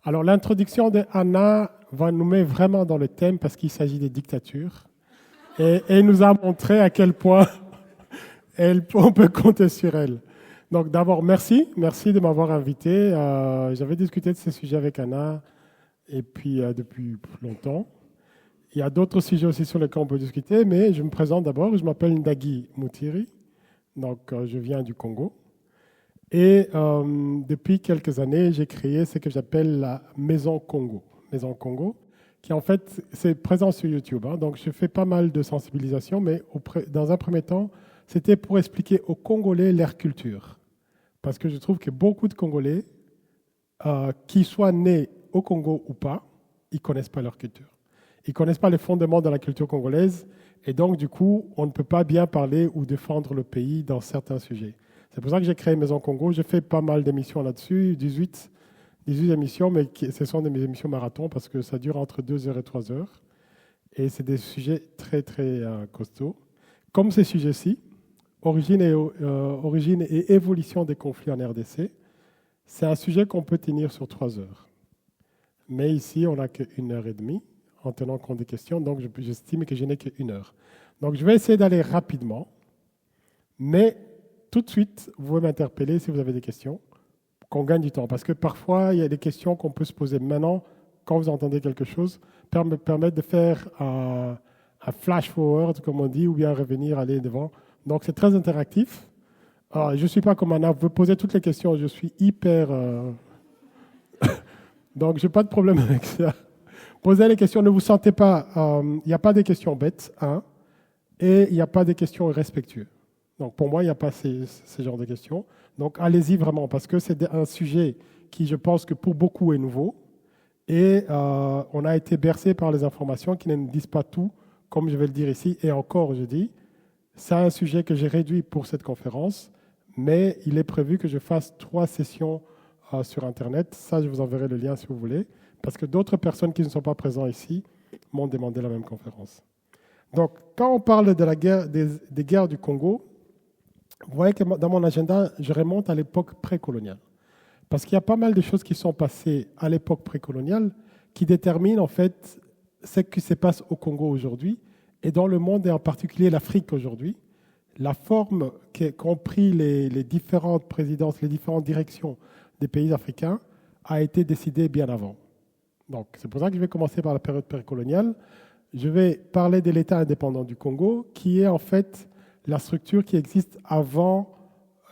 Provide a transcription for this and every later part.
Alors, l'introduction de Anna va nous mettre vraiment dans le thème parce qu'il s'agit des dictatures. Et elle nous a montré à quel point on peut compter sur elle. Donc, d'abord, merci. Merci de m'avoir invité. J'avais discuté de ces sujets avec Anna et puis depuis longtemps. Il y a d'autres sujets aussi sur lesquels on peut discuter, mais je me présente d'abord. Je m'appelle Ndagi Mutiri. Donc, je viens du Congo. Et depuis quelques années, j'ai créé ce que j'appelle la Maison Congo. Maison Congo, qui en fait, c'est présent sur YouTube. Hein. Donc, je fais pas mal de sensibilisation, mais dans un premier temps, c'était pour expliquer aux Congolais leur culture. Parce que je trouve que beaucoup de Congolais, qui soient nés au Congo ou pas, ils ne connaissent pas leur culture. Ils ne connaissent pas les fondements de la culture congolaise. Et donc, du coup, on ne peut pas bien parler ou défendre le pays dans certains sujets. C'est pour ça que j'ai créé Maison Congo. J'ai fait pas mal d'émissions là-dessus, 18 émissions, mais ce sont des émissions marathon parce que ça dure entre 2 heures et 3 heures. Et c'est des sujets très, très costauds. Comme ces sujets-ci, origine et évolution des conflits en RDC, c'est un sujet qu'on peut tenir sur 3 heures. Mais ici, on n'a qu'une heure et demie en tenant compte des questions, donc j'estime que je n'ai qu'une heure. Donc je vais essayer d'aller rapidement, mais tout de suite, vous pouvez m'interpeller si vous avez des questions, qu'on gagne du temps. Parce que parfois, il y a des questions qu'on peut se poser maintenant, quand vous entendez quelque chose, permettent de faire un flash forward, comme on dit, ou bien revenir, aller devant. Donc, c'est très interactif. Alors, je ne suis pas comme Anna, vous pouvez poser toutes les questions, je suis hyper... Donc, je n'ai pas de problème avec ça. Posez les questions, ne vous sentez pas... Il n'y a pas de questions bêtes, hein, et il n'y a pas de questions irrespectueuses. Donc, pour moi, il n'y a pas ces genres de questions. Donc, allez-y vraiment, parce que c'est un sujet qui, je pense que pour beaucoup, est nouveau. Et on a été bercé par les informations qui ne nous disent pas tout, comme je vais le dire ici. Et encore, je dis, c'est un sujet que j'ai réduit pour cette conférence, mais il est prévu que je fasse 3 sessions sur Internet. Ça, je vous enverrai le lien si vous voulez, parce que d'autres personnes qui ne sont pas présentes ici m'ont demandé la même conférence. Donc, quand on parle de la guerre, des guerres du Congo, vous voyez que dans mon agenda, je remonte à l'époque précoloniale. Parce qu'il y a pas mal de choses qui sont passées à l'époque précoloniale qui déterminent en fait ce qui se passe au Congo aujourd'hui et dans le monde et en particulier l'Afrique aujourd'hui. La forme qu'ont pris les différentes présidences, les différentes directions des pays africains a été décidée bien avant. Donc c'est pour ça que je vais commencer par la période précoloniale. Je vais parler de l'État indépendant du Congo qui est en fait la structure qui existe avant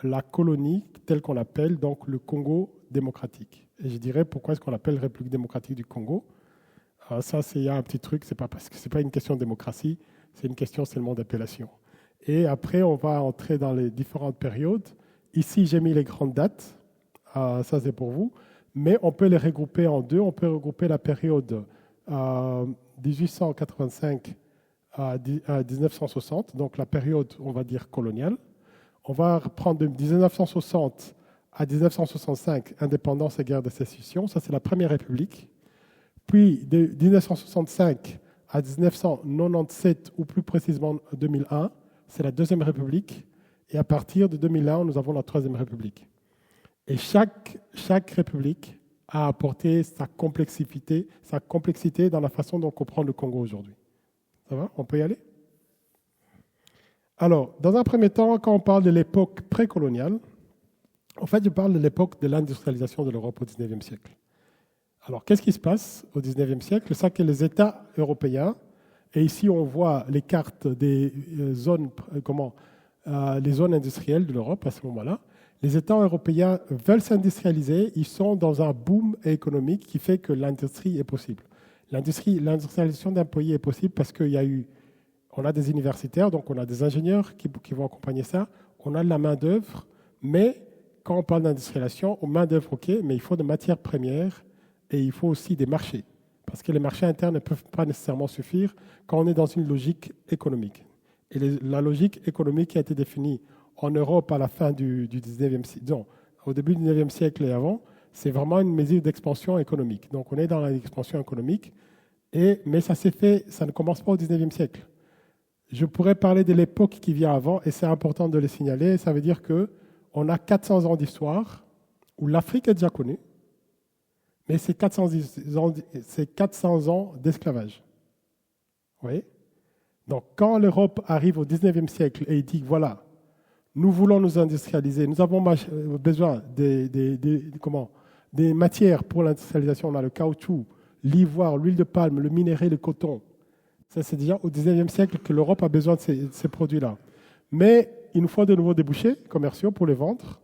la colonie, telle qu'on l'appelle, donc le Congo démocratique. Et je dirais pourquoi est-ce qu'on l'appelle République démocratique du Congo. Ça, il y a un petit truc, c'est pas parce que c'est pas une question de démocratie, c'est une question seulement d'appellation. Et après, on va entrer dans les différentes périodes. Ici, j'ai mis les grandes dates. Ça, c'est pour vous. Mais on peut les regrouper en deux. On peut regrouper la période 1885 à 1960, donc la période, on va dire, coloniale. On va reprendre de 1960 à 1965, indépendance et guerre de sécession. Ça, c'est la Première République. Puis, de 1965 à 1997, ou plus précisément 2001, c'est la Deuxième République. Et à partir de 2001, nous avons la Troisième République. Et chaque république a apporté sa complexité dans la façon dont on comprend le Congo aujourd'hui. Ça va? On peut y aller? Alors, dans un premier temps, quand on parle de l'époque précoloniale, en fait, je parle de l'époque de l'industrialisation de l'Europe au XIXe siècle. Alors, qu'est-ce qui se passe au XIXe siècle? C'est que les États européens, et ici on voit les cartes des zones, les zones industrielles de l'Europe à ce moment-là, les États européens veulent s'industrialiser, ils sont dans un boom économique qui fait que l'industrie est possible. L'industrialisation d'un pays est possible parce on a des universitaires, donc on a des ingénieurs qui vont accompagner ça, on a de la main-d'œuvre, mais quand on parle d'industrialisation, main-d'œuvre, ok, mais il faut des matières premières et il faut aussi des marchés. Parce que les marchés internes ne peuvent pas nécessairement suffire quand on est dans une logique économique. Et la logique économique qui a été définie en Europe à la fin du 19e siècle, non, au début du 19e siècle et avant, c'est vraiment une mesure d'expansion économique. Donc on est dans l'expansion économique, mais ça s'est fait, ça ne commence pas au 19e siècle. Je pourrais parler de l'époque qui vient avant, et c'est important de le signaler. Ça veut dire qu'on a 400 ans d'histoire où l'Afrique est déjà connue, Mais c'est 400 ans d'esclavage. Vous voyez? Donc, quand l'Europe arrive au 19e siècle et il dit, voilà, nous voulons nous industrialiser, nous avons besoin des matières pour l'industrialisation, on a le caoutchouc, l'ivoire, l'huile de palme, le minerai, le coton. Ça, c'est déjà au 19e siècle que l'Europe a besoin de ces produits-là. Mais il nous faut de nouveaux débouchés commerciaux pour les vendre.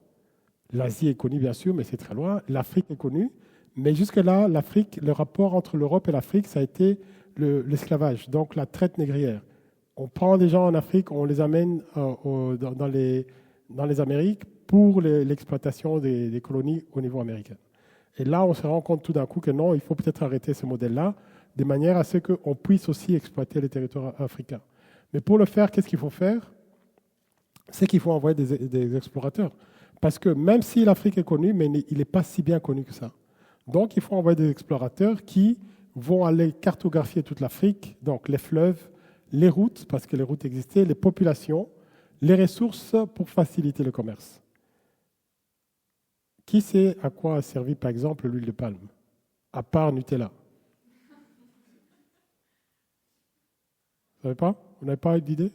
L'Asie est connue, bien sûr, mais c'est très loin. L'Afrique est connue. Mais jusque-là, l'Afrique, le rapport entre l'Europe et l'Afrique, ça a été l'esclavage, donc la traite négrière. On prend des gens en Afrique, on les amène dans les Amériques pour l'exploitation des colonies au niveau américain. Et là, on se rend compte tout d'un coup que non, il faut peut-être arrêter ce modèle-là, de manière à ce qu'on puisse aussi exploiter les territoires africains. Mais pour le faire, qu'est-ce qu'il faut faire? C'est qu'il faut envoyer des explorateurs. Parce que même si l'Afrique est connue, mais il n'est pas si bien connu que ça. Donc, il faut envoyer des explorateurs qui vont aller cartographier toute l'Afrique, donc les fleuves, les routes, parce que les routes existaient, les populations, les ressources pour faciliter le commerce. Qui sait à quoi a servi, par exemple, l'huile de palme, à part Nutella? Vous savez pas? Vous n'avez pas d'idée?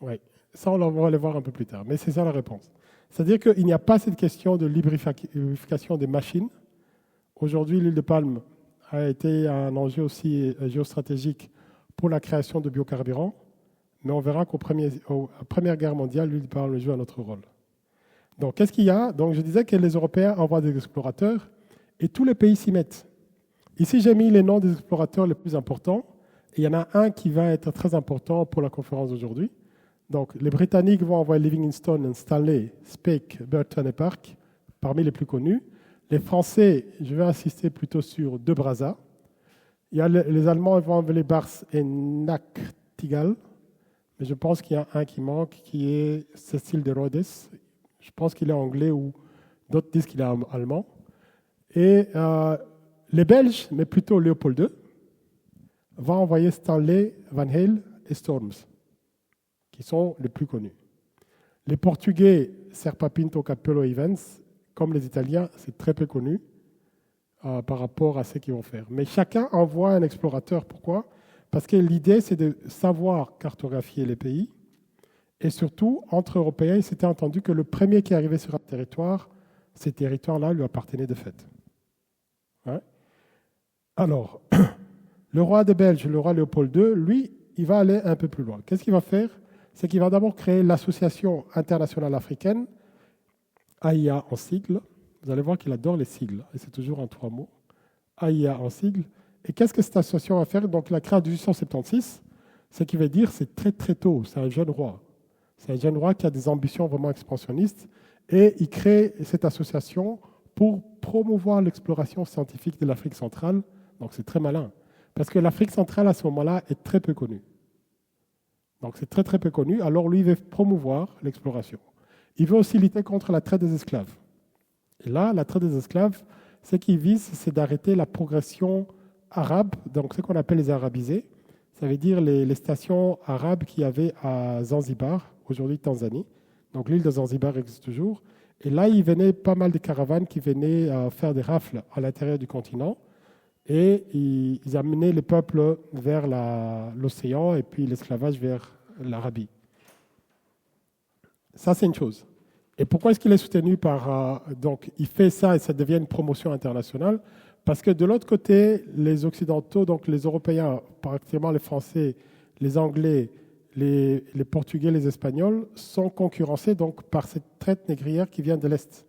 Oui. Ça, on va aller voir un peu plus tard. Mais c'est ça la réponse. C'est-à-dire qu'il n'y a pas cette question de lubrification des machines. Aujourd'hui, l'huile de palme a été un enjeu aussi géostratégique pour la création de biocarburants. Mais on verra qu'à la Première Guerre mondiale, l'huile de palme joue un autre rôle. Donc, qu'est-ce qu'il y a? Donc, je disais que les Européens envoient des explorateurs et tous les pays s'y mettent. Ici, j'ai mis les noms des explorateurs les plus importants. Et il y en a un qui va être très important pour la conférence d'aujourd'hui. Donc, les Britanniques vont envoyer Livingstone, Stanley, Speke, Burton et Park, parmi les plus connus. Les Français, je vais insister plutôt sur De Brazza. Il y a les Allemands vont envoyer Bars et Nachtigall. Mais je pense qu'il y a un qui manque, qui est Cécile de Rhodes. Je pense qu'il est anglais ou d'autres disent qu'il est allemand. Et les Belges, mais plutôt Léopold II, vont envoyer Stanley, Van Hale et Storms, qui sont les plus connus. Les Portugais, Serpa Pinto, Capello et Evans, comme les Italiens, c'est très peu connu par rapport à ce qu'ils vont faire. Mais chacun envoie un explorateur. Pourquoi? Parce que l'idée, c'est de savoir cartographier les pays. Et surtout, entre Européens, il s'était entendu que le premier qui arrivait sur un territoire, ces territoires-là lui appartenaient de fait. Ouais. Alors, le roi des Belges, le roi Léopold II, lui, il va aller un peu plus loin. Qu'est-ce qu'il va faire? C'est qu'il va d'abord créer l'Association internationale africaine, AIA en sigle. Vous allez voir qu'il adore les sigles, et c'est toujours en 3 mots. AIA en sigle. Et qu'est-ce que cette association va faire? Donc, il a créé en 1876, ce qui veut dire c'est très très tôt, c'est un jeune roi. C'est un jeune roi qui a des ambitions vraiment expansionnistes, et il crée cette association pour promouvoir l'exploration scientifique de l'Afrique centrale. Donc, c'est très malin, parce que l'Afrique centrale, à ce moment-là, est très peu connue. Donc, c'est très très peu connu. Alors, lui, il veut promouvoir l'exploration. Il veut aussi lutter contre la traite des esclaves. Et là, la traite des esclaves, ce qu'il vise, c'est d'arrêter la progression arabe, donc ce qu'on appelle les arabisés. Ça veut dire les stations arabes qu'il y avait à Zanzibar, aujourd'hui Tanzanie. Donc l'île de Zanzibar existe toujours. Et là, il venait pas mal de caravanes qui venaient faire des rafles à l'intérieur du continent. Et ils amenaient les peuples vers l'océan et puis l'esclavage vers l'Arabie. Ça, c'est une chose. Et pourquoi est-ce qu'il est soutenu par... donc, il fait ça et ça devient une promotion internationale. Parce que de l'autre côté, les Occidentaux, donc les Européens, particulièrement les Français, les Anglais, les Portugais, les Espagnols, sont concurrencés donc, par cette traite négrière qui vient de l'Est.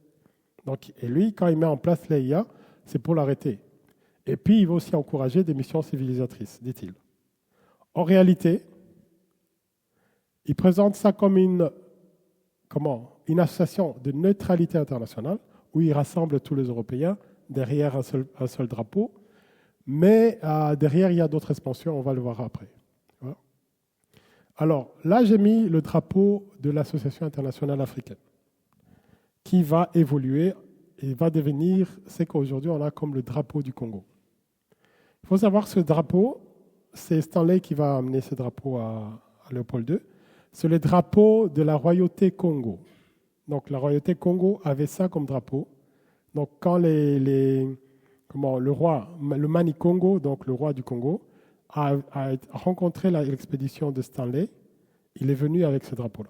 Donc, et lui, quand il met en place l'AIA, c'est pour l'arrêter. Et puis, il va aussi encourager des missions civilisatrices, dit-il. En réalité, il présente ça comme une association de neutralité internationale où il rassemble tous les Européens derrière un seul drapeau. Mais derrière, il y a d'autres expansions, on va le voir après. Voilà. Alors, là, j'ai mis le drapeau de l'Association internationale africaine qui va évoluer et va devenir ce qu'aujourd'hui on a comme le drapeau du Congo. Il faut savoir que ce drapeau, c'est Stanley qui va amener ce drapeau à Léopold II. C'est le drapeau de la royauté Congo. Donc la royauté Congo avait ça comme drapeau. Donc, quand le roi, le Mani Congo, donc le roi du Congo, a rencontré l'expédition de Stanley, il est venu avec ce drapeau-là.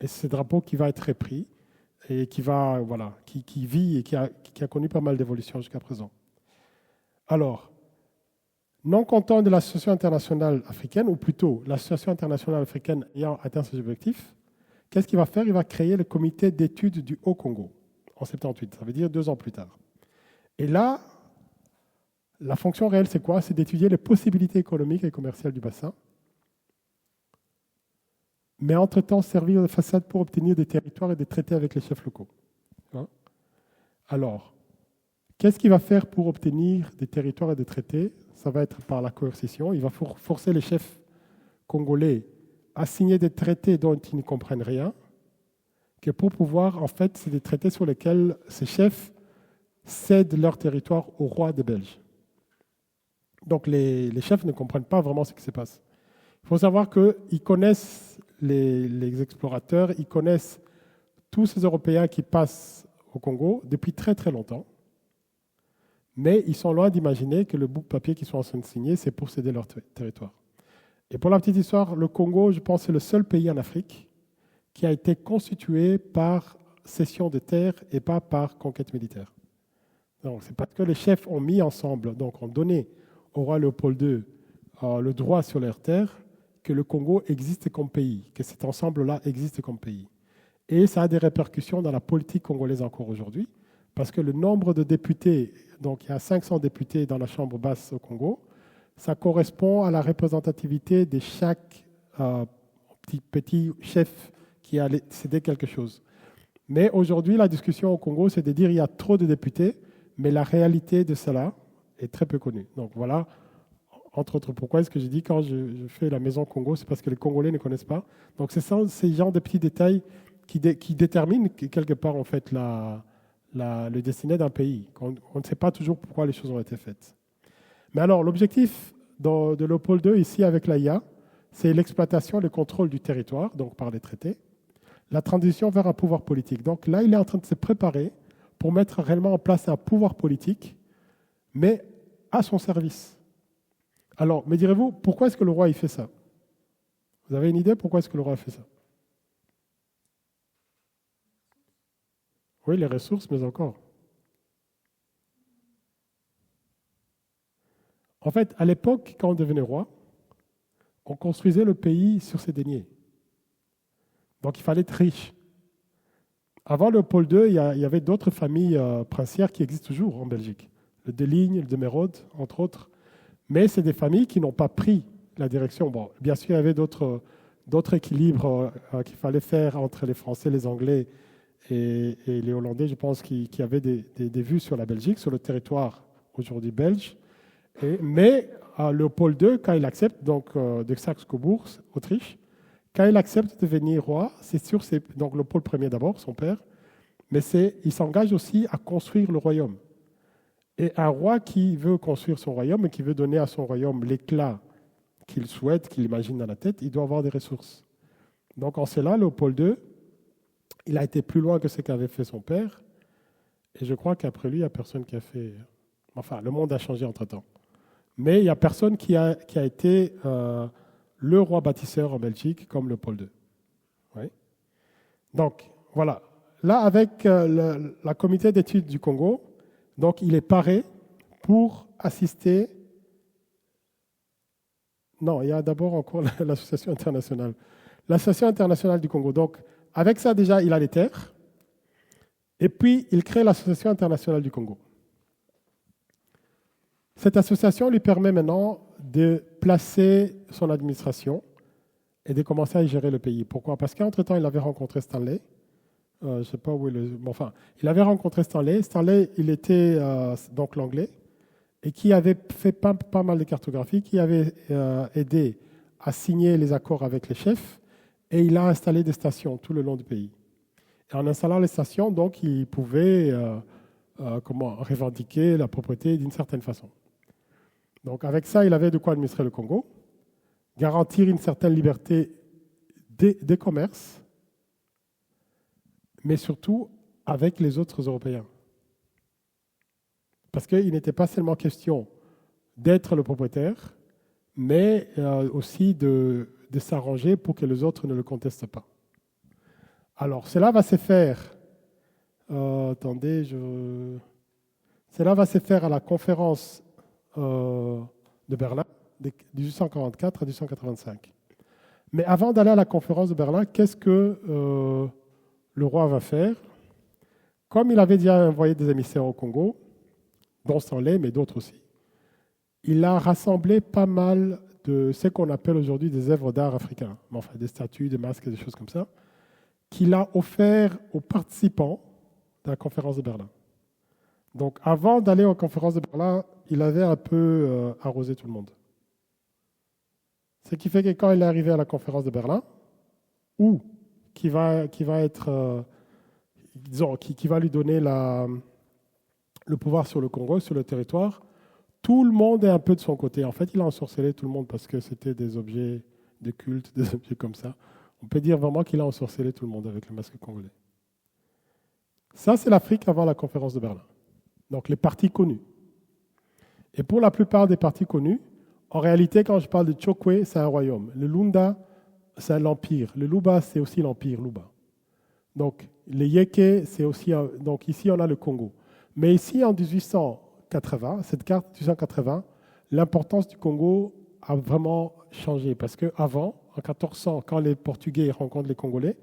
Et c'est ce drapeau qui va être repris et qui vit et qui a connu pas mal d'évolutions jusqu'à présent. Alors, non content de l'association internationale africaine, ou plutôt l'association internationale africaine ayant atteint ses objectifs, qu'est-ce qu'il va faire? Il va créer le comité d'études du Haut-Congo en 78, ça veut dire 2 ans plus tard. Et là, la fonction réelle, c'est quoi? C'est d'étudier les possibilités économiques et commerciales du bassin, mais entre-temps servir de façade pour obtenir des territoires et des traités avec les chefs locaux. Alors, qu'est-ce qu'il va faire pour obtenir des territoires et des traités? Ça va être par la coercition. Il va forcer les chefs congolais à signer des traités dont ils ne comprennent rien, que pour pouvoir, en fait, c'est des traités sur lesquels ces chefs cèdent leur territoire au roi des Belges. Donc les chefs ne comprennent pas vraiment ce qui se passe. Il faut savoir qu'ils connaissent les explorateurs, ils connaissent tous ces Européens qui passent au Congo depuis très très longtemps, mais ils sont loin d'imaginer que le bout de papier qu'ils sont en train de signer, c'est pour céder leur territoire. Et pour la petite histoire, le Congo, je pense, c'est le seul pays en Afrique qui a été constitué par cession de terres et pas par conquête militaire. Donc, c'est parce que les chefs ont mis ensemble, donc ont donné au roi Léopold II le droit sur leurs terres, que le Congo existe comme pays, que cet ensemble-là existe comme pays. Et ça a des répercussions dans la politique congolaise encore aujourd'hui, parce que le nombre de députés, donc il y a 500 députés dans la Chambre basse au Congo, ça correspond à la représentativité de chaque petit chef qui a cédé quelque chose. Mais aujourd'hui, la discussion au Congo, c'est de dire qu'il y a trop de députés, mais la réalité de cela est très peu connue. Donc voilà, entre autres, pourquoi est-ce que j'ai dit quand je fais la maison Congo, c'est parce que les Congolais ne connaissent pas. Donc c'est ça, ces genres de petits détails qui déterminent quelque part en fait le destiné d'un pays. On ne sait pas toujours pourquoi les choses ont été faites. Mais alors, l'objectif de Léopold II ici avec l'AIA, c'est l'exploitation et le contrôle du territoire, donc par les traités, la transition vers un pouvoir politique. Donc là, il est en train de se préparer pour mettre réellement en place un pouvoir politique, mais à son service. Alors, me direz-vous, pourquoi est-ce que le roi il fait ça? Vous avez une idée pourquoi est-ce que le roi fait ça? Oui, les ressources, mais encore. En fait, à l'époque, quand on devenait roi, on construisait le pays sur ses deniers. Donc, il fallait être riche. Avant Léopold II, il y avait d'autres familles princières qui existent toujours en Belgique. Le de Ligne, le de Mérode, entre autres. Mais c'est des familles qui n'ont pas pris la direction. Bon, bien sûr, il y avait d'autres équilibres qu'il fallait faire entre les Français, les Anglais et les Hollandais, je pense, qui avaient des vues sur la Belgique, sur le territoire aujourd'hui belge. Mais Léopold II, quand il accepte, donc de Saxe-Cobourg, Autriche, quand il accepte de devenir roi, c'est sûr, donc Léopold Ier d'abord, son père, mais il s'engage aussi à construire le royaume. Et un roi qui veut construire son royaume et qui veut donner à son royaume l'éclat qu'il souhaite, qu'il imagine dans la tête, il doit avoir des ressources. Donc en cela, Léopold II, il a été plus loin que ce qu'avait fait son père. Et je crois qu'après lui, il n'y a personne qui a fait... Enfin, le monde a changé entre-temps. Mais il n'y a personne qui a été le roi bâtisseur en Belgique comme Léopold II. Oui. Donc, voilà. Là, avec la comité d'études du Congo, donc il est paré pour assister... Non, il y a d'abord encore l'association internationale. L'association internationale du Congo. Donc, avec ça, déjà, il a les terres. Et puis, il crée l'association internationale du Congo. Cette association lui permet maintenant de placer son administration et de commencer à gérer le pays. Pourquoi? Parce qu'entre-temps, il avait rencontré Stanley. Je ne sais pas où il est. Bon, enfin, il avait rencontré Stanley. Stanley, il était donc l'anglais et qui avait fait pas mal de cartographie, qui avait aidé à signer les accords avec les chefs et il a installé des stations tout le long du pays. Et en installant les stations, donc, il pouvait revendiquer la propriété d'une certaine façon. Donc avec ça, il avait de quoi administrer le Congo, garantir une certaine liberté des commerces, mais surtout avec les autres Européens. Parce qu'il n'était pas seulement question d'être le propriétaire, mais aussi de s'arranger pour que les autres ne le contestent pas. Alors, cela va se faire, cela va se faire à la conférence de Berlin, de 1844 à 1885. Mais avant d'aller à la conférence de Berlin, qu'est-ce que le roi va faire? Comme il avait déjà envoyé des émissaires au Congo, dont Stanley, mais d'autres aussi, il a rassemblé pas mal de ce qu'on appelle aujourd'hui des œuvres d'art africains, enfin des statues, des masques, des choses comme ça, qu'il a offert aux participants de la conférence de Berlin. Donc avant d'aller aux conférences de Berlin, il avait un peu arrosé tout le monde. Ce qui fait que quand il est arrivé à la conférence de Berlin, ou qui va être, disons, qui va lui donner le pouvoir sur le Congo, sur le territoire, tout le monde est un peu de son côté. En fait, il a ensorcelé tout le monde parce que c'était des objets de culte, des objets comme ça. On peut dire vraiment qu'il a ensorcelé tout le monde avec le masque congolais. Ça, c'est l'Afrique avant la conférence de Berlin. Donc, les partis connus. Et pour la plupart des partis connus, en réalité, quand je parle de Chokwe, c'est un royaume. Le Lunda, c'est l'empire. Le Luba, c'est aussi l'empire Luba. Donc, les Yeke, c'est aussi... Donc, ici, on a le Congo. Mais ici, en 1880, cette carte 1880, l'importance du Congo a vraiment changé. Parce qu'avant, en 1400, quand les Portugais rencontrent les Congolais,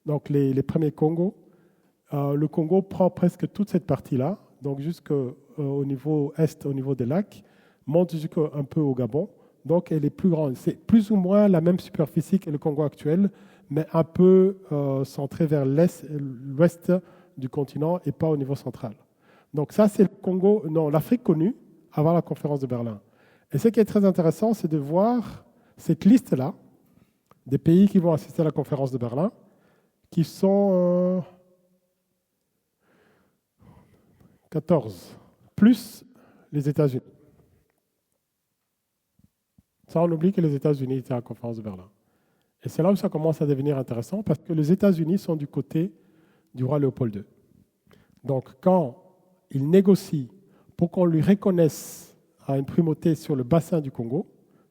donc les premiers Congos, le Congo prend presque toute cette partie-là, donc jusqu'au niveau est, au niveau des lacs, monte jusqu'un peu au Gabon. Donc, elle est plus grande. C'est plus ou moins la même superficie que le Congo actuel, mais un peu centrée vers l'ouest du continent et pas au niveau central. Donc ça, c'est le Congo, non, l'Afrique connue avant la conférence de Berlin. Et ce qui est très intéressant, c'est de voir cette liste-là des pays qui vont assister à la conférence de Berlin, qui sont 14, plus les États-Unis. Ça, on oublie que les États-Unis étaient à la conférence de Berlin. Et c'est là où ça commence à devenir intéressant, parce que les États-Unis sont du côté du roi Léopold II. Donc, quand il négocie pour qu'on lui reconnaisse une primauté sur le bassin du Congo,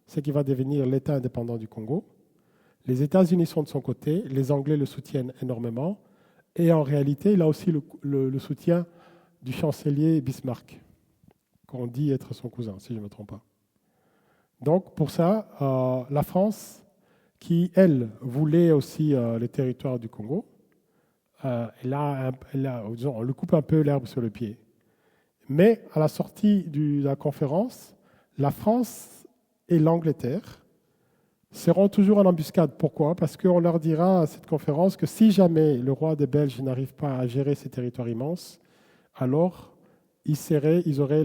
ce qui va devenir l'État indépendant du Congo, les États-Unis sont de son côté, les Anglais le soutiennent énormément, et en réalité, il a aussi le soutien du chancelier Bismarck, qu'on dit être son cousin, si je ne me trompe pas. Donc, pour ça, la France, qui, elle, voulait aussi les territoires du Congo, on lui coupe un peu l'herbe sur le pied. Mais à la sortie de la conférence, la France et l'Angleterre seront toujours en embuscade. Pourquoi? Parce qu'on leur dira à cette conférence que si jamais le roi des Belges n'arrive pas à gérer ces territoires immenses, alors ils auraient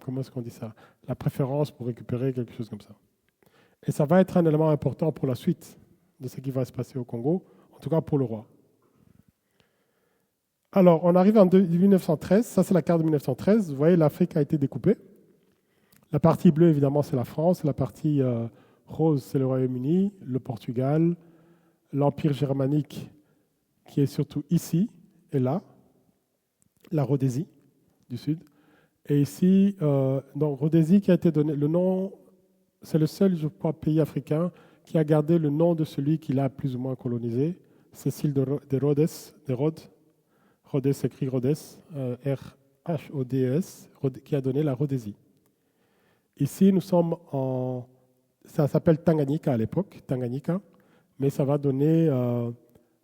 comment est-ce qu'on dit ça, la préférence pour récupérer quelque chose comme ça. Et ça va être un élément important pour la suite de ce qui va se passer au Congo, en tout cas pour le roi. Alors, on arrive en 1913, ça c'est la carte de 1913, vous voyez l'Afrique a été découpée. La partie bleue, évidemment, c'est la France, la partie rose, c'est le Royaume-Uni, le Portugal, l'Empire germanique, qui est surtout ici et là, la Rhodésie du Sud. Et ici, donc Rhodésie qui a été donné, le nom, c'est le seul, je crois, pays africain qui a gardé le nom de celui qui l'a plus ou moins colonisé, Cécile de Rhodes, Rhodes s'écrit Rhodes, R-H-O-D-E-S, qui a donné la Rhodésie. Ici, nous sommes ça s'appelle Tanganyika à l'époque, Tanganyika, mais ça va donner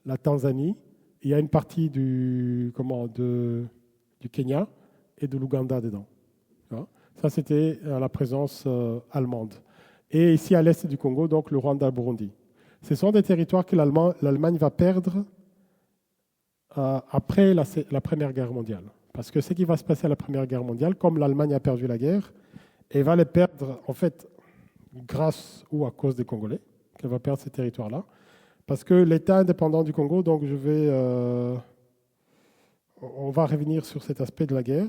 la Tanzanie. Il y a une partie du Kenya et de l'Ouganda dedans. Ça, c'était la présence allemande. Et ici, à l'est du Congo, donc le Rwanda, Burundi. Ce sont des territoires que l'Allemagne va perdre après la Première Guerre mondiale. Parce que ce qui va se passer à la Première Guerre mondiale, comme l'Allemagne a perdu la guerre, elle va les perdre, en fait, grâce ou à cause des Congolais, qu'elle va perdre ces territoires-là. Parce que l'État indépendant du Congo, donc on va revenir sur cet aspect de la guerre.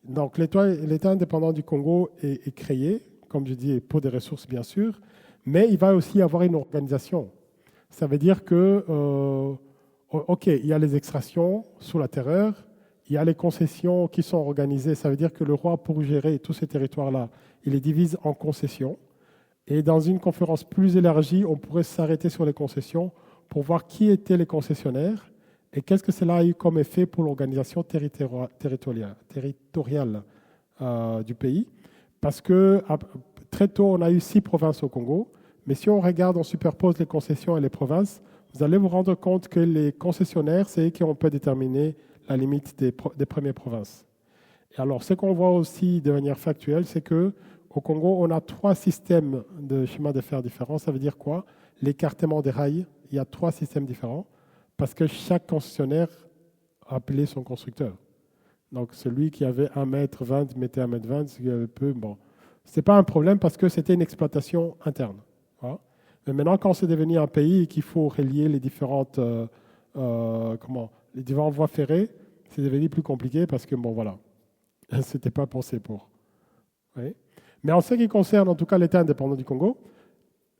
Donc l'État indépendant du Congo est créé, comme je dis, pour des ressources bien sûr, mais il va aussi avoir une organisation. Ça veut dire que, OK, il y a les extractions sous la terreur, il y a les concessions qui sont organisées. Ça veut dire que le roi, pour gérer tous ces territoires-là, il les divise en concessions. Et dans une conférence plus élargie, on pourrait s'arrêter sur les concessions pour voir qui étaient les concessionnaires et qu'est-ce que cela a eu comme effet pour l'organisation territoriale du pays. Parce que très tôt, on a eu 6 provinces au Congo, mais si on regarde, on superpose les concessions et les provinces, vous allez vous rendre compte que les concessionnaires, c'est eux qui ont pu déterminer la limite des premières provinces. Et alors, ce qu'on voit aussi de manière factuelle, c'est que au Congo, on a 3 systèmes de chemin de fer différents. Ça veut dire quoi? L'écartement des rails, il y a 3 systèmes différents parce que chaque concessionnaire a appelé son constructeur. Donc, celui qui avait 1,20 m mettait 1,20 m, celui qui avait peu, bon. Ce n'est pas un problème parce que c'était une exploitation interne. Voilà. Mais maintenant, quand c'est devenu un pays et qu'il faut relier les différentes les différentes voies ferrées, c'est devenu plus compliqué parce que, bon, voilà, ce n'était pas pensé pour. Oui. Mais en ce qui concerne, en tout cas, l'État indépendant du Congo,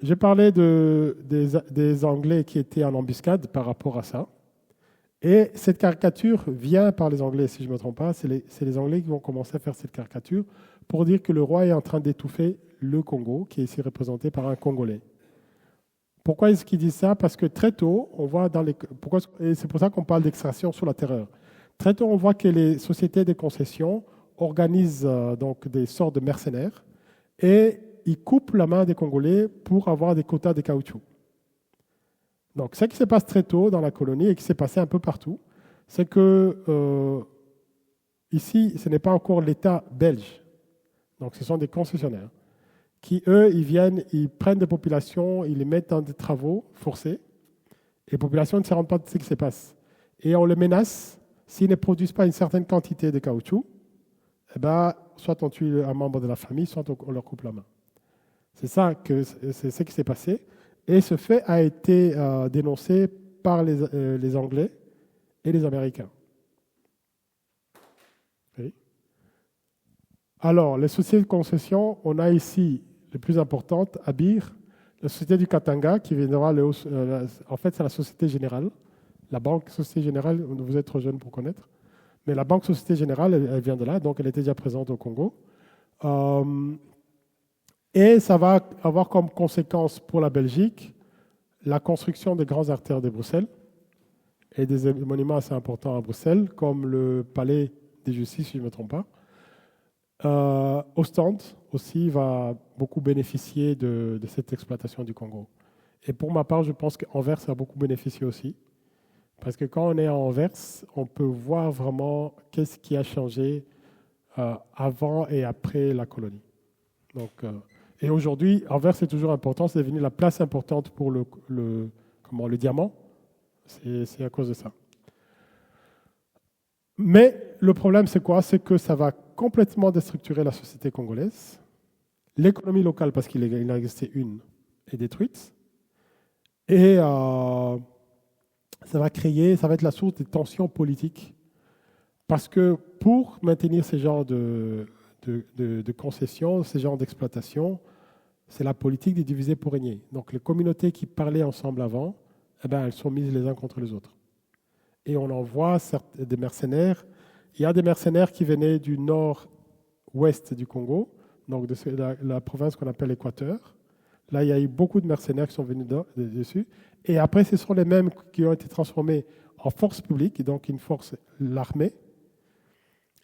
j'ai parlé des Anglais qui étaient en embuscade par rapport à ça. Et cette caricature vient par les Anglais, si je ne me trompe pas. C'est les Anglais qui vont commencer à faire cette caricature pour dire que le roi est en train d'étouffer le Congo, qui est ici représenté par un Congolais. Pourquoi est-ce qu'ils disent ça? Parce que très tôt, on voit et c'est pour ça qu'on parle d'extraction sous la terreur. Très tôt, on voit que les sociétés de concession organisent donc des sortes de mercenaires et ils coupent la main des Congolais pour avoir des quotas de caoutchouc. Donc, ce qui se passe très tôt dans la colonie et qui s'est passé un peu partout, c'est que ici, ce n'est pas encore l'État belge. Donc, ce sont des concessionnaires qui, eux, ils viennent, ils prennent des populations, ils les mettent dans des travaux forcés et les populations ne se rendent pas de ce qui se passe. Et on les menace, s'ils ne produisent pas une certaine quantité de caoutchouc, eh ben, soit on tue un membre de la famille, soit on leur coupe la main. C'est ce qui s'est passé. Et ce fait a été dénoncé par les Anglais et les Américains. Oui. Alors, les sociétés de concession, on a ici les plus importantes, Abir, la société du Katanga, qui viendra en fait, c'est la Société Générale. La Banque Société Générale, vous êtes trop jeune pour connaître. Mais la Banque Société Générale, elle vient de là, donc elle était déjà présente au Congo. Et ça va avoir comme conséquence pour la Belgique la construction des grandes artères de Bruxelles et des monuments assez importants à Bruxelles, comme le Palais de Justice, si je ne me trompe pas. Ostende aussi va beaucoup bénéficier de cette exploitation du Congo. Et pour ma part, je pense qu'Anvers a beaucoup bénéficié aussi. Parce que quand on est à Anvers, on peut voir vraiment qu'est-ce qui a changé avant et après la colonie. Donc, et aujourd'hui, Anvers c'est toujours important, c'est devenu la place importante pour le diamant. C'est à cause de ça. Mais le problème, c'est quoi? C'est que ça va complètement déstructurer la société congolaise. L'économie locale, parce qu'il en a existé une, est détruite. Et ça va être la source des tensions politiques. Parce que pour maintenir ce genre de concessions, ce genre d'exploitation, c'est la politique de diviser pour régner. Donc les communautés qui parlaient ensemble avant, eh ben, elles sont mises les uns contre les autres. Et on en voit des mercenaires. Il y a des mercenaires qui venaient du nord-ouest du Congo, donc de la province qu'on appelle l'Équateur. Là, il y a eu beaucoup de mercenaires qui sont venus dessus. Et après, ce sont les mêmes qui ont été transformés en force publique, donc une force, l'armée.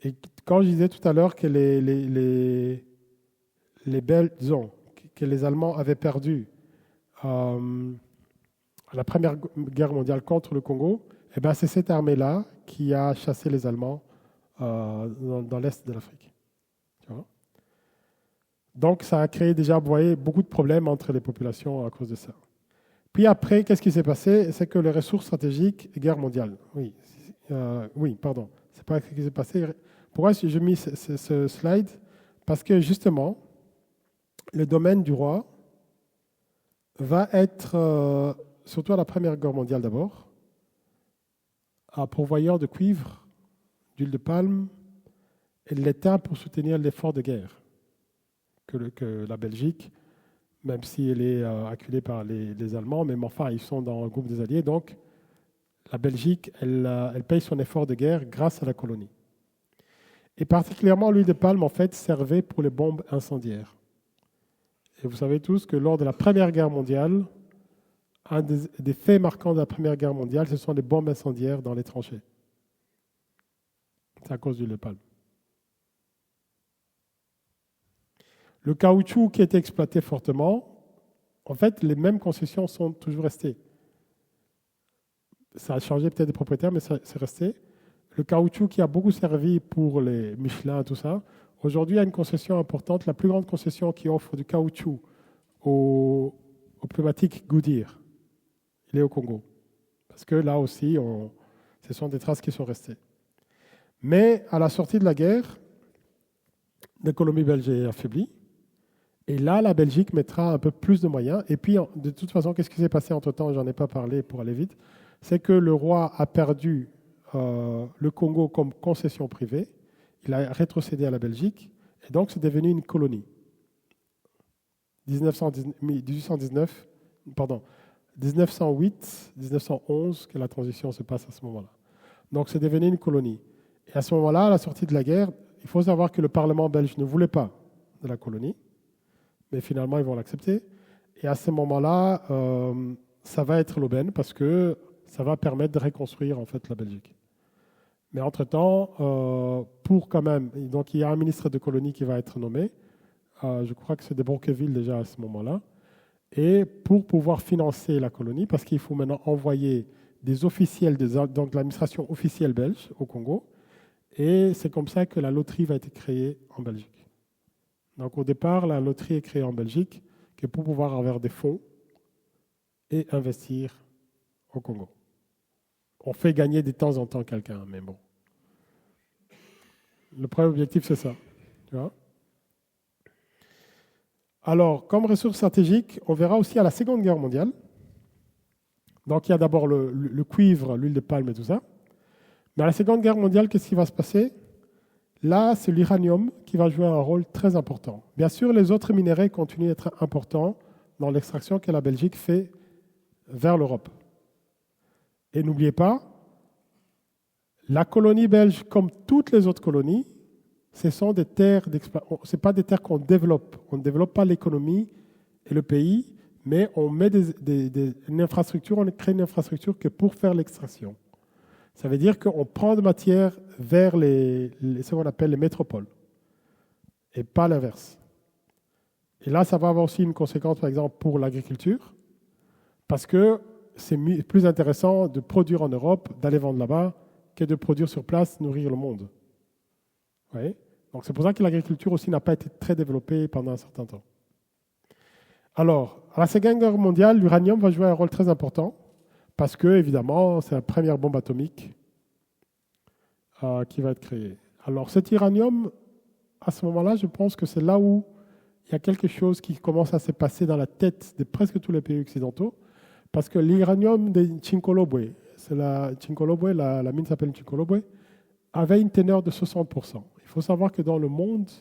Et quand je disais tout à l'heure que les que les Allemands avaient perdu la Première Guerre mondiale contre le Congo, eh ben, c'est cette armée-là qui a chassé les Allemands dans l'Est de l'Afrique. Tu vois? Donc, ça a créé déjà, vous voyez, beaucoup de problèmes entre les populations à cause de ça. Puis après, qu'est-ce qui s'est passé? C'est que les ressources stratégiques, guerre mondiale. Oui, pardon. C'est pas ce qui s'est passé. Pourquoi j'ai mis ce slide? Parce que justement, le domaine du roi va être, surtout à la Première Guerre mondiale d'abord, un pourvoyeur de cuivre, d'huile de palme et de l'étain pour soutenir l'effort de guerre que la Belgique, même si elle est acculée par les Allemands, mais enfin, ils sont dans le groupe des Alliés. Donc, la Belgique, elle paye son effort de guerre grâce à la colonie. Et particulièrement, l'huile de palme, en fait, servait pour les bombes incendiaires. Et vous savez tous que lors de la Première Guerre mondiale, un des faits marquants de la Première Guerre mondiale, ce sont les bombes incendiaires dans les tranchées. C'est à cause de l'huile de palme. Le caoutchouc qui était exploité fortement, en fait, les mêmes concessions sont toujours restées. Ça a changé peut-être des propriétaires, mais c'est resté. Le caoutchouc qui a beaucoup servi pour les Michelin, tout ça, aujourd'hui, il y a une concession importante, la plus grande concession qui offre du caoutchouc au pneumatique Goodyear. Il est au Congo. Parce que là aussi, ce sont des traces qui sont restées. Mais à la sortie de la guerre, l'économie belge est affaiblie. Et là, la Belgique mettra un peu plus de moyens. Et puis, de toute façon, qu'est-ce qui s'est passé entre-temps? Je n'en ai pas parlé pour aller vite. C'est que le roi a perdu le Congo comme concession privée. Il a rétrocédé à la Belgique. Et donc, c'est devenu une colonie. 1819, pardon, 1908, 1911, que la transition se passe à ce moment-là. Donc, c'est devenu une colonie. Et à ce moment-là, à la sortie de la guerre, il faut savoir que le Parlement belge ne voulait pas de la colonie, mais finalement, ils vont l'accepter. Et à ce moment-là, ça va être l'aubaine parce que ça va permettre de reconstruire en fait la Belgique. Mais entre-temps, pour quand même, donc il y a un ministre de colonie qui va être nommé. Je crois que c'est de Broqueville déjà à ce moment-là. Et pour pouvoir financer la colonie, parce qu'il faut maintenant envoyer des officiels, donc l'administration officielle belge au Congo. Et c'est comme ça que la loterie va être créée en Belgique. Donc au départ, la loterie est créée en Belgique que pour pouvoir avoir des fonds et investir au Congo. On fait gagner de temps en temps quelqu'un, mais bon. Le premier objectif, c'est ça. Tu vois? Alors, comme ressource stratégique, on verra aussi à la Seconde Guerre mondiale. Donc il y a d'abord le cuivre, l'huile de palme et tout ça. Mais à la Seconde Guerre mondiale, qu'est-ce qui va se passer? Là, c'est l'uranium qui va jouer un rôle très important. Bien sûr, les autres minéraux continuent d'être importants dans l'extraction que la Belgique fait vers l'Europe. Et n'oubliez pas, la colonie belge, comme toutes les autres colonies, ce sont des terres d'exploitation. Ce pas des terres qu'on développe. On ne développe pas l'économie et le pays, mais on met une infrastructure, on crée une infrastructure que pour faire l'extraction. Ça veut dire qu'on prend de matière vers ce qu'on appelle les métropoles, et pas l'inverse. Et là, ça va avoir aussi une conséquence, par exemple, pour l'agriculture, parce que c'est plus intéressant de produire en Europe, d'aller vendre là-bas, que de produire sur place, nourrir le monde. Vous voyez? Donc c'est pour ça que l'agriculture aussi n'a pas été très développée pendant un certain temps. Alors, à la Seconde Guerre mondiale, l'uranium va jouer un rôle très important, parce que, évidemment, c'est la première bombe atomique qui va être créée. Alors cet uranium, à ce moment-là, je pense que c'est là où il y a quelque chose qui commence à se passer dans la tête de presque tous les pays occidentaux, parce que l'uranium de Chinkolobwe, la mine s'appelle Chinkolobwe, avait une teneur de 60%. Il faut savoir que dans le monde,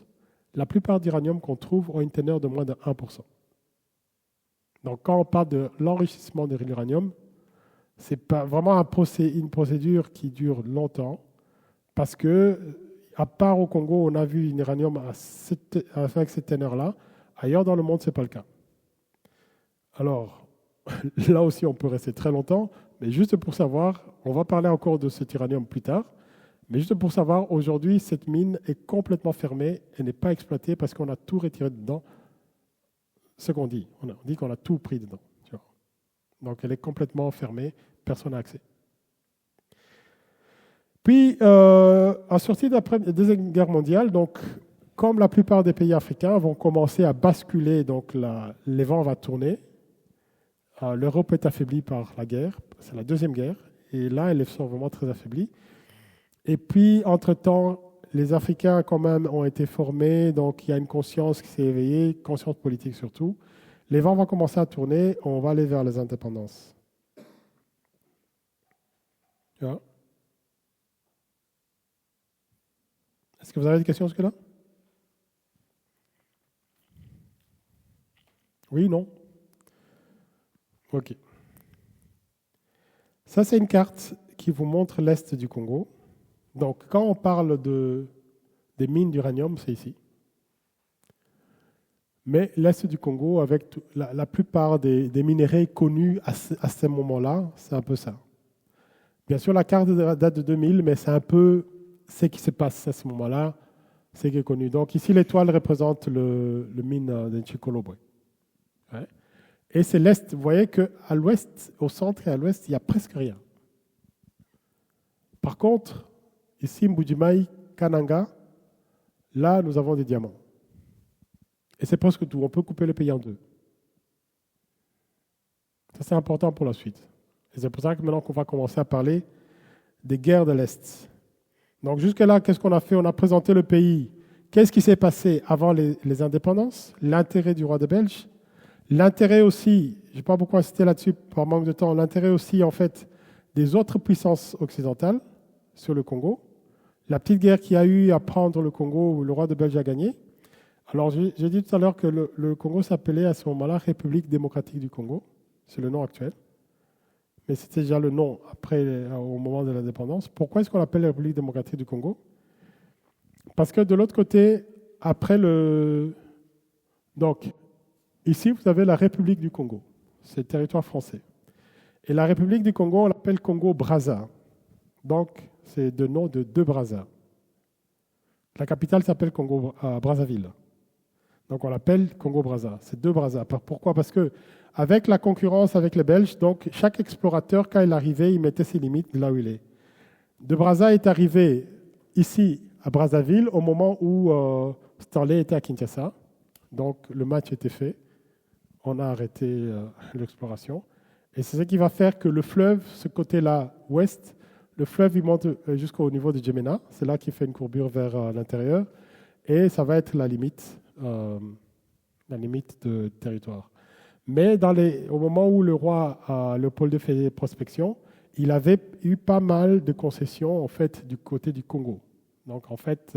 la plupart d'uranium qu'on trouve ont une teneur de moins de 1%. Donc quand on parle de l'enrichissement de l'uranium, c'est pas vraiment une procédure qui dure longtemps, parce que, à part au Congo, on a vu un uranium avec cette teneur-là. Ailleurs dans le monde, ce n'est pas le cas. Alors, là aussi, on peut rester très longtemps, mais juste pour savoir, on va parler encore de cet uranium plus tard, mais juste pour savoir, aujourd'hui, cette mine est complètement fermée et n'est pas exploitée parce qu'on a tout retiré dedans. Ce qu'on dit, on dit qu'on a tout pris dedans. Tu vois. Donc, elle est complètement fermée, personne n'a accès. Puis, à sortir de la Deuxième Guerre mondiale, donc, comme la plupart des pays africains vont commencer à basculer, donc les vents vont tourner. L'Europe est affaiblie par la guerre, c'est la Deuxième Guerre, et là, elles sont vraiment très affaiblies. Et puis, entre-temps, les Africains, quand même, ont été formés, donc il y a une conscience qui s'est éveillée, conscience politique surtout. Les vents vont commencer à tourner, on va aller vers les indépendances. Tu vois? Est-ce que vous avez des questions jusque-là? Oui, non? Ok. Ça, c'est une carte qui vous montre l'est du Congo. Donc, quand on parle de des mines d'uranium, c'est ici. Mais l'Est du Congo, avec la plupart des minéraux connus à ce moment-là, c'est un peu ça. Bien sûr, la carte date de 2000, mais c'est un peu ce qui se passe à ce moment-là, ce qui est connu. Donc ici, l'étoile représente le mine de Chikolobwe. Ouais. Et c'est l'Est. Vous voyez qu'à l'Ouest, au centre et à l'Ouest, il n'y a presque rien. Par contre, ici, Mbujimai, Kananga, là, nous avons des diamants. Et c'est presque tout. On peut couper le pays en deux. Ça, c'est important pour la suite. Et c'est pour ça que maintenant qu'on va commencer à parler des guerres de l'Est. Donc jusque-là, qu'est-ce qu'on a fait? On a présenté le pays. Qu'est-ce qui s'est passé avant les indépendances? L'intérêt du roi de Belge. L'intérêt aussi, je n'ai pas beaucoup insisté là-dessus par manque de temps, l'intérêt aussi en fait des autres puissances occidentales sur le Congo. La petite guerre qu'il y a eu à prendre le Congo où le roi de Belge a gagné. Alors j'ai dit tout à l'heure que le Congo s'appelait à ce moment-là République démocratique du Congo. C'est le nom actuel. Mais c'était déjà le nom après, au moment de l'indépendance. Pourquoi est-ce qu'on l'appelle la République démocratique du Congo? Parce que de l'autre côté, après donc, ici, vous avez la République du Congo. C'est le territoire français. Et la République du Congo, on l'appelle Congo-Brazza. Donc, c'est le nom de deux Brazza. La capitale s'appelle Brazzaville. Donc, on l'appelle Congo-Brazza. C'est deux Brazza. Pourquoi? Parce que avec la concurrence avec les Belges, donc chaque explorateur, quand il arrivait, il mettait ses limites là où il est. De Brazza est arrivé ici, à Brazzaville, au moment où Stanley était à Kinshasa. Donc, le match était fait. On a arrêté l'exploration. Et c'est ce qui va faire que le fleuve, ce côté-là, ouest, le fleuve, il monte jusqu'au niveau de Djemena. C'est là qu'il fait une courbure vers l'intérieur. Et ça va être la limite de territoire. Mais au moment où le roi Léopold II faisait prospection, il avait eu pas mal de concessions en fait, du côté du Congo. Donc en fait,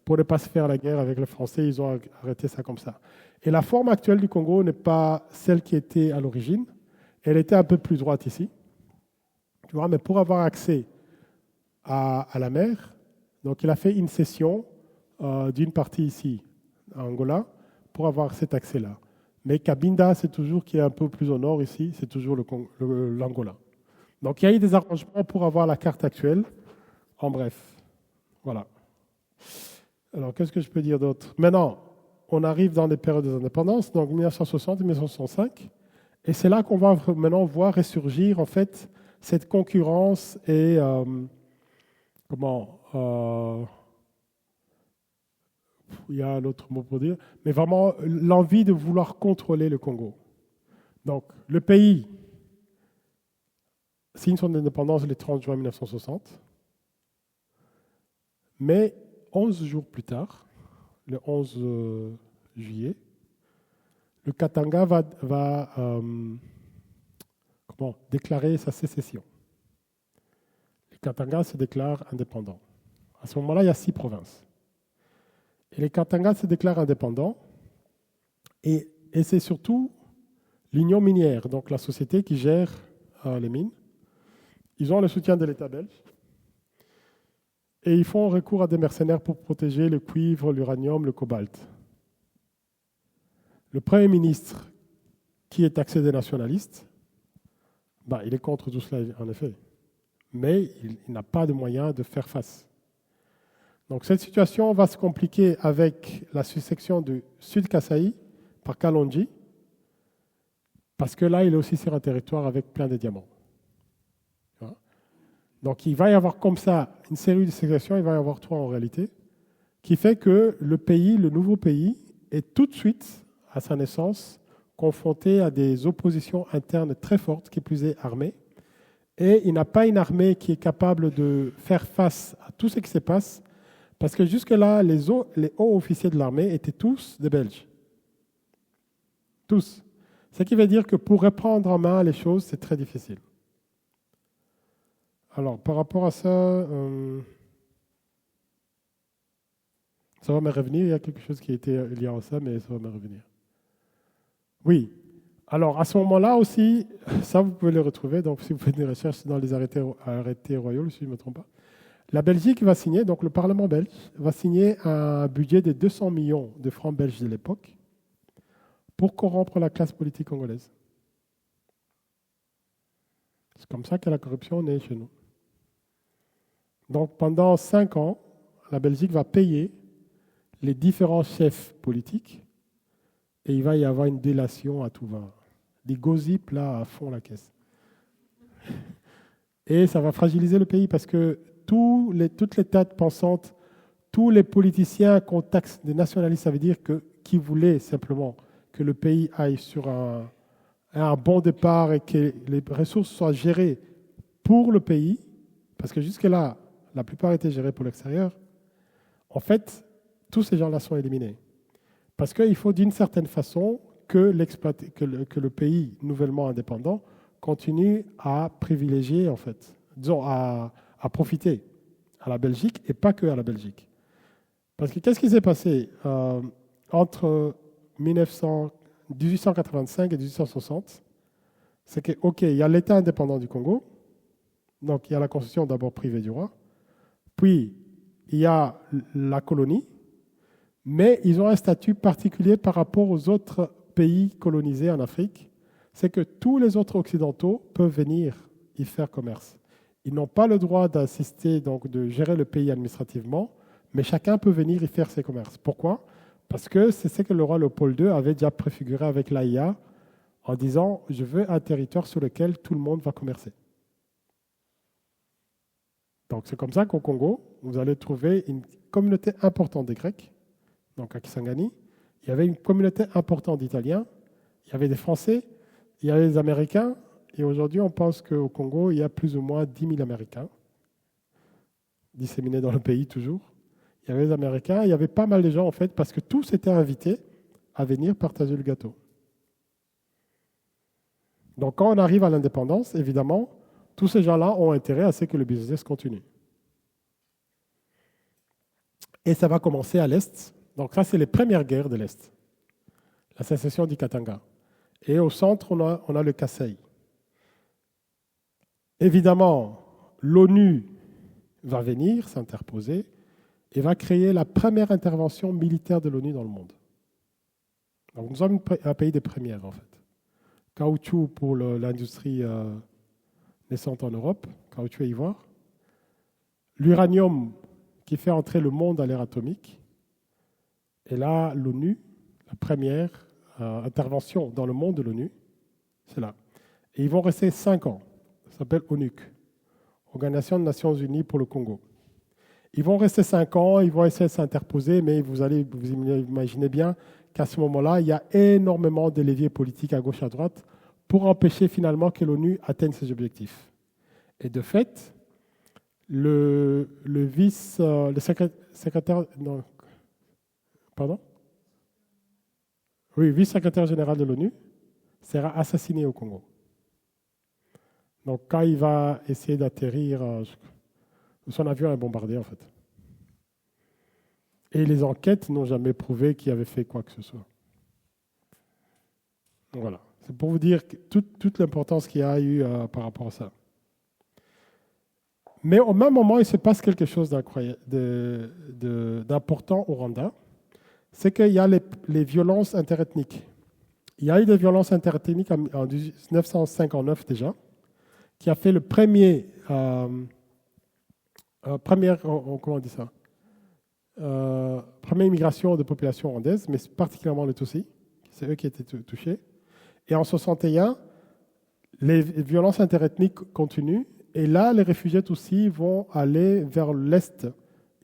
pour ne pas se faire la guerre avec les Français, ils ont arrêté ça comme ça. Et la forme actuelle du Congo n'est pas celle qui était à l'origine. Elle était un peu plus droite ici. Tu vois, mais pour avoir accès à la mer, donc il a fait une cession d'une partie ici, à Angola, pour avoir cet accès-là. Mais Cabinda, c'est toujours qui est un peu plus au nord ici, c'est toujours l'Angola. Donc il y a eu des arrangements pour avoir la carte actuelle. En bref, voilà. Alors qu'est-ce que je peux dire d'autre? Maintenant, on arrive dans les périodes des indépendances, donc 1960 et 1965, et c'est là qu'on va maintenant voir ressurgir en fait cette concurrence et il y a l'autre mot pour dire, mais vraiment l'envie de vouloir contrôler le Congo. Donc le pays signe son indépendance le 30 juin 1960, mais 11 jours plus tard, le 11 juillet, le Katanga va déclarer sa sécession. Le Katanga se déclare indépendant. À ce moment-là, il y a 6 provinces. Et les Katanga se déclarent indépendants. Et c'est surtout l'Union minière, donc la société qui gère les mines. Ils ont le soutien de l'État belge. Et ils font recours à des mercenaires pour protéger le cuivre, l'uranium, le cobalt. Le Premier ministre, qui est taxé des nationalistes, il est contre tout cela, en effet. Mais il n'a pas de moyens de faire face. Donc cette situation va se compliquer avec la succession du Sud Kasaï par Kalonji, parce que là, il est aussi sur un territoire avec plein de diamants. Donc il va y avoir comme ça une série de successions, il va y avoir 3 en réalité, qui fait que le pays, le nouveau pays, est tout de suite, à sa naissance, confronté à des oppositions internes très fortes, qui plus est armées. Et il n'a pas une armée qui est capable de faire face à tout ce qui se passe, parce que jusque-là, les hauts officiers de l'armée étaient tous des Belges. Tous. Ce qui veut dire que pour reprendre en main les choses, c'est très difficile. Alors, par rapport à ça, ça va me revenir. Il y a quelque chose qui a été lié à ça, mais ça va me revenir. Oui. Alors, à ce moment-là aussi, ça, vous pouvez le retrouver. Donc, si vous faites des recherches dans les arrêtés royaux, si je ne me trompe pas. La Belgique va signer, donc le Parlement belge va signer un budget de 200 millions de francs belges de l'époque pour corrompre la classe politique congolaise. C'est comme ça que la corruption naît chez nous. Donc pendant 5 ans, la Belgique va payer les différents chefs politiques et il va y avoir une délation à tout va. Des gossips là à fond la caisse. Et ça va fragiliser le pays parce que toutes les têtes pensantes, tous les politiciens qu'on taxe des nationalistes, ça veut dire qui voulaient simplement que le pays aille sur un bon départ et que les ressources soient gérées pour le pays, parce que jusque-là, la plupart étaient gérées pour l'extérieur. En fait, tous ces gens-là sont éliminés. Parce qu'il faut d'une certaine façon que le pays nouvellement indépendant continue à privilégier, en fait, disons, à profiter à la Belgique et pas que à la Belgique. Parce que qu'est-ce qui s'est passé entre 1885 et 1860? C'est que, OK, il y a l'État indépendant du Congo, donc il y a la constitution d'abord privée du roi, puis il y a la colonie, mais ils ont un statut particulier par rapport aux autres pays colonisés en Afrique, c'est que tous les autres occidentaux peuvent venir y faire commerce. Ils n'ont pas le droit d'assister, donc de gérer le pays administrativement, mais chacun peut venir y faire ses commerces. Pourquoi? Parce que c'est ce que le roi Léopold II avait déjà préfiguré avec l'AIA en disant « je veux un territoire sur lequel tout le monde va commercer ». Donc c'est comme ça qu'au Congo, vous allez trouver une communauté importante des Grecs, donc à Kisangani. Il y avait une communauté importante d'Italiens, il y avait des Français, il y avait des Américains, et aujourd'hui on pense qu'au Congo, il y a plus ou moins 10 000 Américains, disséminés dans le pays toujours. Il y avait des Américains, il y avait pas mal de gens en fait, parce que tous étaient invités à venir partager le gâteau. Donc quand on arrive à l'indépendance, évidemment, tous ces gens-là ont intérêt à ce que le business continue. Et ça va commencer à l'Est. Donc ça, c'est les premières guerres de l'Est. La sécession du Katanga. Et au centre, on a le Kasaï. Évidemment, l'ONU va venir s'interposer et va créer la première intervention militaire de l'ONU dans le monde. Donc nous sommes un pays des premières, en fait. Caoutchouc pour l'industrie naissante en Europe, caoutchouc et ivoire. L'uranium qui fait entrer le monde à l'ère atomique. Et là, l'ONU, la première intervention dans le monde de l'ONU, c'est là. Et ils vont rester 5 ans. Ça s'appelle ONUC, Organisation des Nations Unies pour le Congo. Ils vont rester 5 ans, ils vont essayer de s'interposer, mais vous imaginez bien qu'à ce moment-là, il y a énormément de leviers politiques à gauche et à droite pour empêcher finalement que l'ONU atteigne ses objectifs. Et de fait, le vice-secrétaire général de l'ONU sera assassiné au Congo. Donc quand il va essayer d'atterrir, son avion est bombardé en fait. Et les enquêtes n'ont jamais prouvé qu'il avait fait quoi que ce soit. Donc voilà, c'est pour vous dire toute l'importance qu'il y a eu par rapport à ça. Mais au même moment, il se passe quelque chose d'important au Rwanda, c'est qu'il y a les violences interethniques. Il y a eu des violences interethniques en 1959 déjà, qui a fait le première, première immigration de population rwandaise, mais particulièrement les Tutsis, c'est eux qui étaient touchés. Et en 61, les violences interethniques continuent, et là, les réfugiés Tutsis vont aller vers l'Est.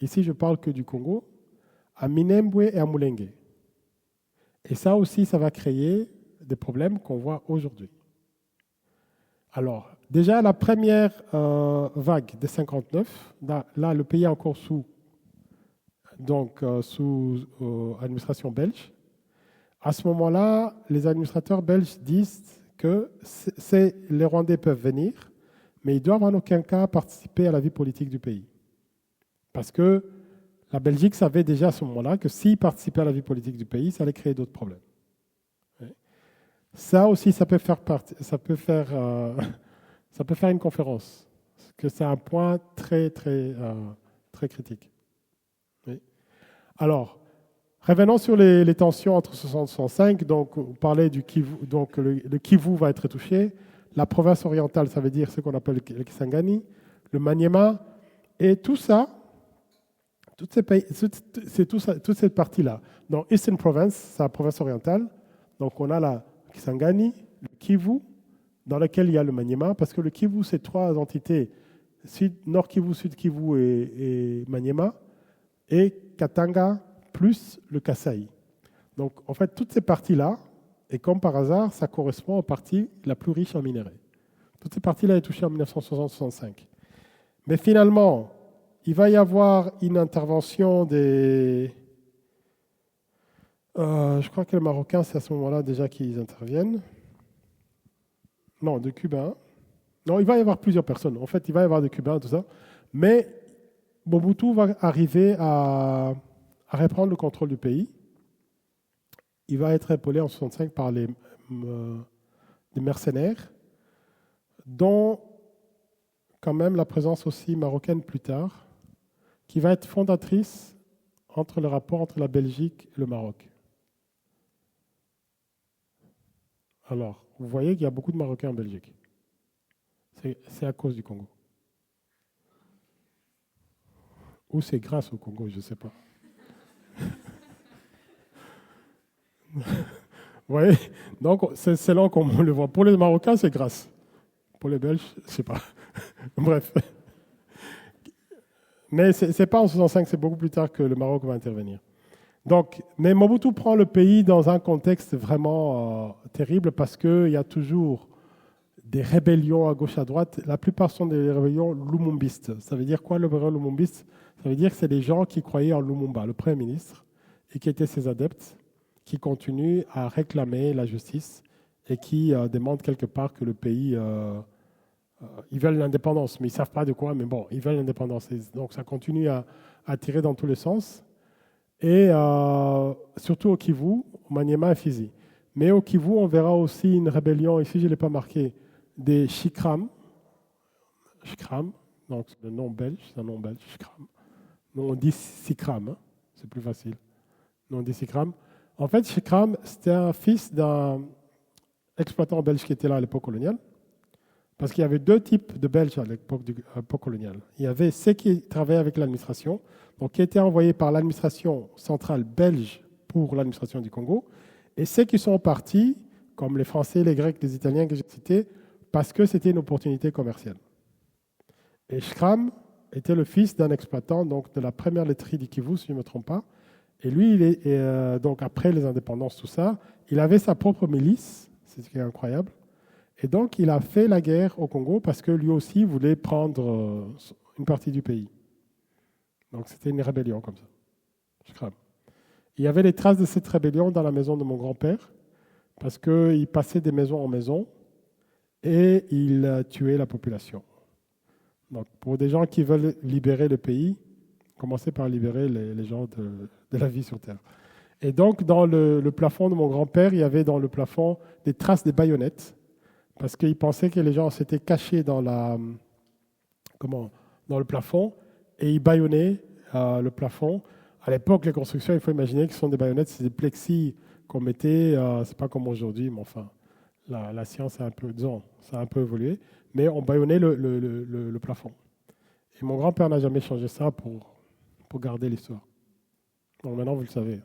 Ici, je parle que du Congo, à Minembwe et à Mulenge. Et ça aussi, ça va créer des problèmes qu'on voit aujourd'hui. Alors, déjà, la première vague de 59, là, le pays est encore sous administration belge. À ce moment-là, les administrateurs belges disent que les Rwandais peuvent venir, mais ils doivent en aucun cas participer à la vie politique du pays. Parce que la Belgique savait déjà à ce moment-là que s'ils participaient à la vie politique du pays, ça allait créer d'autres problèmes. Ça aussi, ça peut faire une conférence. Parce que c'est un point très, très, très critique. Oui. Alors, revenons sur les tensions entre 60 et 65. Donc, on parlait du Kivu. Donc, le Kivu va être touché. La province orientale, ça veut dire ce qu'on appelle le Kisangani, le Maniema, et tout ça, toutes ces pays, c'est tout ça, toute cette partie-là. Dans Eastern Province, c'est la province orientale. Donc, on a la Kisangani, le Kivu, dans lequel il y a le Maniema, parce que le Kivu, c'est trois entités, Nord Kivu, Sud Kivu et Maniema, et Katanga, plus le Kasaï. Donc, en fait, toutes ces parties-là, et comme par hasard, ça correspond aux parties la plus riche en minerais. Toutes ces parties-là sont touchées en 1960-65. Mais finalement, il va y avoir une intervention des... je crois que les Marocains, c'est à ce moment-là déjà qu'ils interviennent. Non, des Cubains. Non, il va y avoir plusieurs personnes. En fait, il va y avoir des Cubains, tout ça. Mais Mobutu va arriver à reprendre le contrôle du pays. Il va être épaulé en 1965 par des mercenaires, dont quand même la présence aussi marocaine plus tard, qui va être fondatrice entre le rapport entre la Belgique et le Maroc. Alors, vous voyez qu'il y a beaucoup de Marocains en Belgique. C'est à cause du Congo. Ou c'est grâce au Congo, je ne sais pas. Vous voyez? Donc, c'est là qu'on le voit. Pour les Marocains, c'est grâce. Pour les Belges, je ne sais pas. Bref. Mais ce n'est pas en 65, c'est beaucoup plus tard que le Maroc va intervenir. Donc, mais Mobutu prend le pays dans un contexte vraiment terrible parce qu'il y a toujours des rébellions à gauche à droite. La plupart sont des rébellions lumumbistes. Ça veut dire quoi le rébellion lumumbiste? Ça veut dire que c'est des gens qui croyaient en Lumumba, le Premier ministre, et qui étaient ses adeptes, qui continuent à réclamer la justice et qui demandent quelque part que le pays... ils veulent l'indépendance, mais ils ne savent pas de quoi, mais bon, ils veulent l'indépendance. Et donc ça continue à tirer dans tous les sens. Et surtout au Kivu, au Maniema et Fizi. Mais au Kivu, on verra aussi une rébellion, ici je ne l'ai pas marqué, des Shikram. Shikram, donc c'est le nom belge, c'est un nom belge, Shikram. Nous on dit Sikram, hein, c'est plus facile. Nous on dit Sikram. En fait, Shikram, c'était un fils d'un exploitant belge qui était là à l'époque coloniale. Parce qu'il y avait deux types de Belges à l'époque coloniale. Il y avait ceux qui travaillaient avec l'administration, donc qui étaient envoyés par l'administration centrale belge pour l'administration du Congo, et ceux qui sont partis, comme les Français, les Grecs, les Italiens que j'ai cités, parce que c'était une opportunité commerciale. Et Shkram était le fils d'un exploitant donc de la première laiterie du Kivu, si je ne me trompe pas. Et lui, donc après les indépendances, tout ça, il avait sa propre milice, c'est ce qui est incroyable. Et donc, il a fait la guerre au Congo parce que lui aussi voulait prendre une partie du pays. Donc, c'était une rébellion comme ça. Il y avait les traces de cette rébellion dans la maison de mon grand-père parce qu'il passait de maison en maison et il tuait la population. Donc, pour des gens qui veulent libérer le pays, commencez par libérer les gens de la vie sur Terre. Et donc, dans le plafond de mon grand-père, il y avait dans le plafond des traces des baïonnettes. Parce qu'ils pensaient que les gens s'étaient cachés dans le plafond et ils bâillonnaient le plafond. À l'époque, les constructions, il faut imaginer que ce sont des baïonnettes, c'est des plexis qu'on mettait, c'est pas comme aujourd'hui, mais enfin, la science a un peu, disons, ça a un peu évolué, mais on bâillonnait le plafond. Et mon grand-père n'a jamais changé ça pour garder l'histoire. Donc maintenant, vous le savez.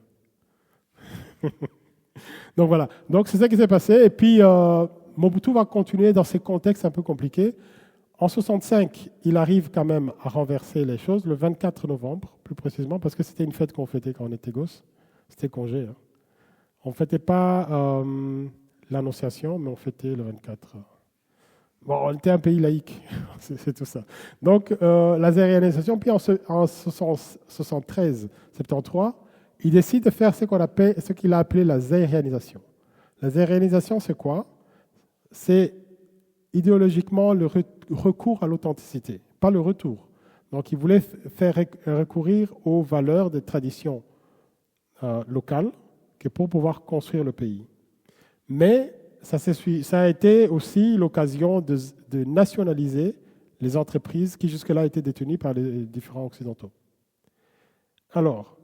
Donc voilà, donc c'est ça qui s'est passé. Et puis... Mobutu va continuer dans ces contextes un peu compliqués. En 65, il arrive quand même à renverser les choses, le 24 novembre, plus précisément, parce que c'était une fête qu'on fêtait quand on était gosse. C'était congé. Hein. On ne fêtait pas l'Annonciation, mais on fêtait le 24. Bon, on était un pays laïque, c'est tout ça. Donc, la zérianisation, puis en 73, 73, il décide de faire ce qu'il a appelé la zérianisation. La zérianisation, c'est quoi? C'est idéologiquement le recours à l'authenticité, pas le retour. Donc, il voulait faire recourir aux valeurs des traditions locales pour pouvoir construire le pays. Mais ça a été aussi l'occasion de nationaliser les entreprises qui jusque-là étaient détenues par les différents occidentaux. Alors,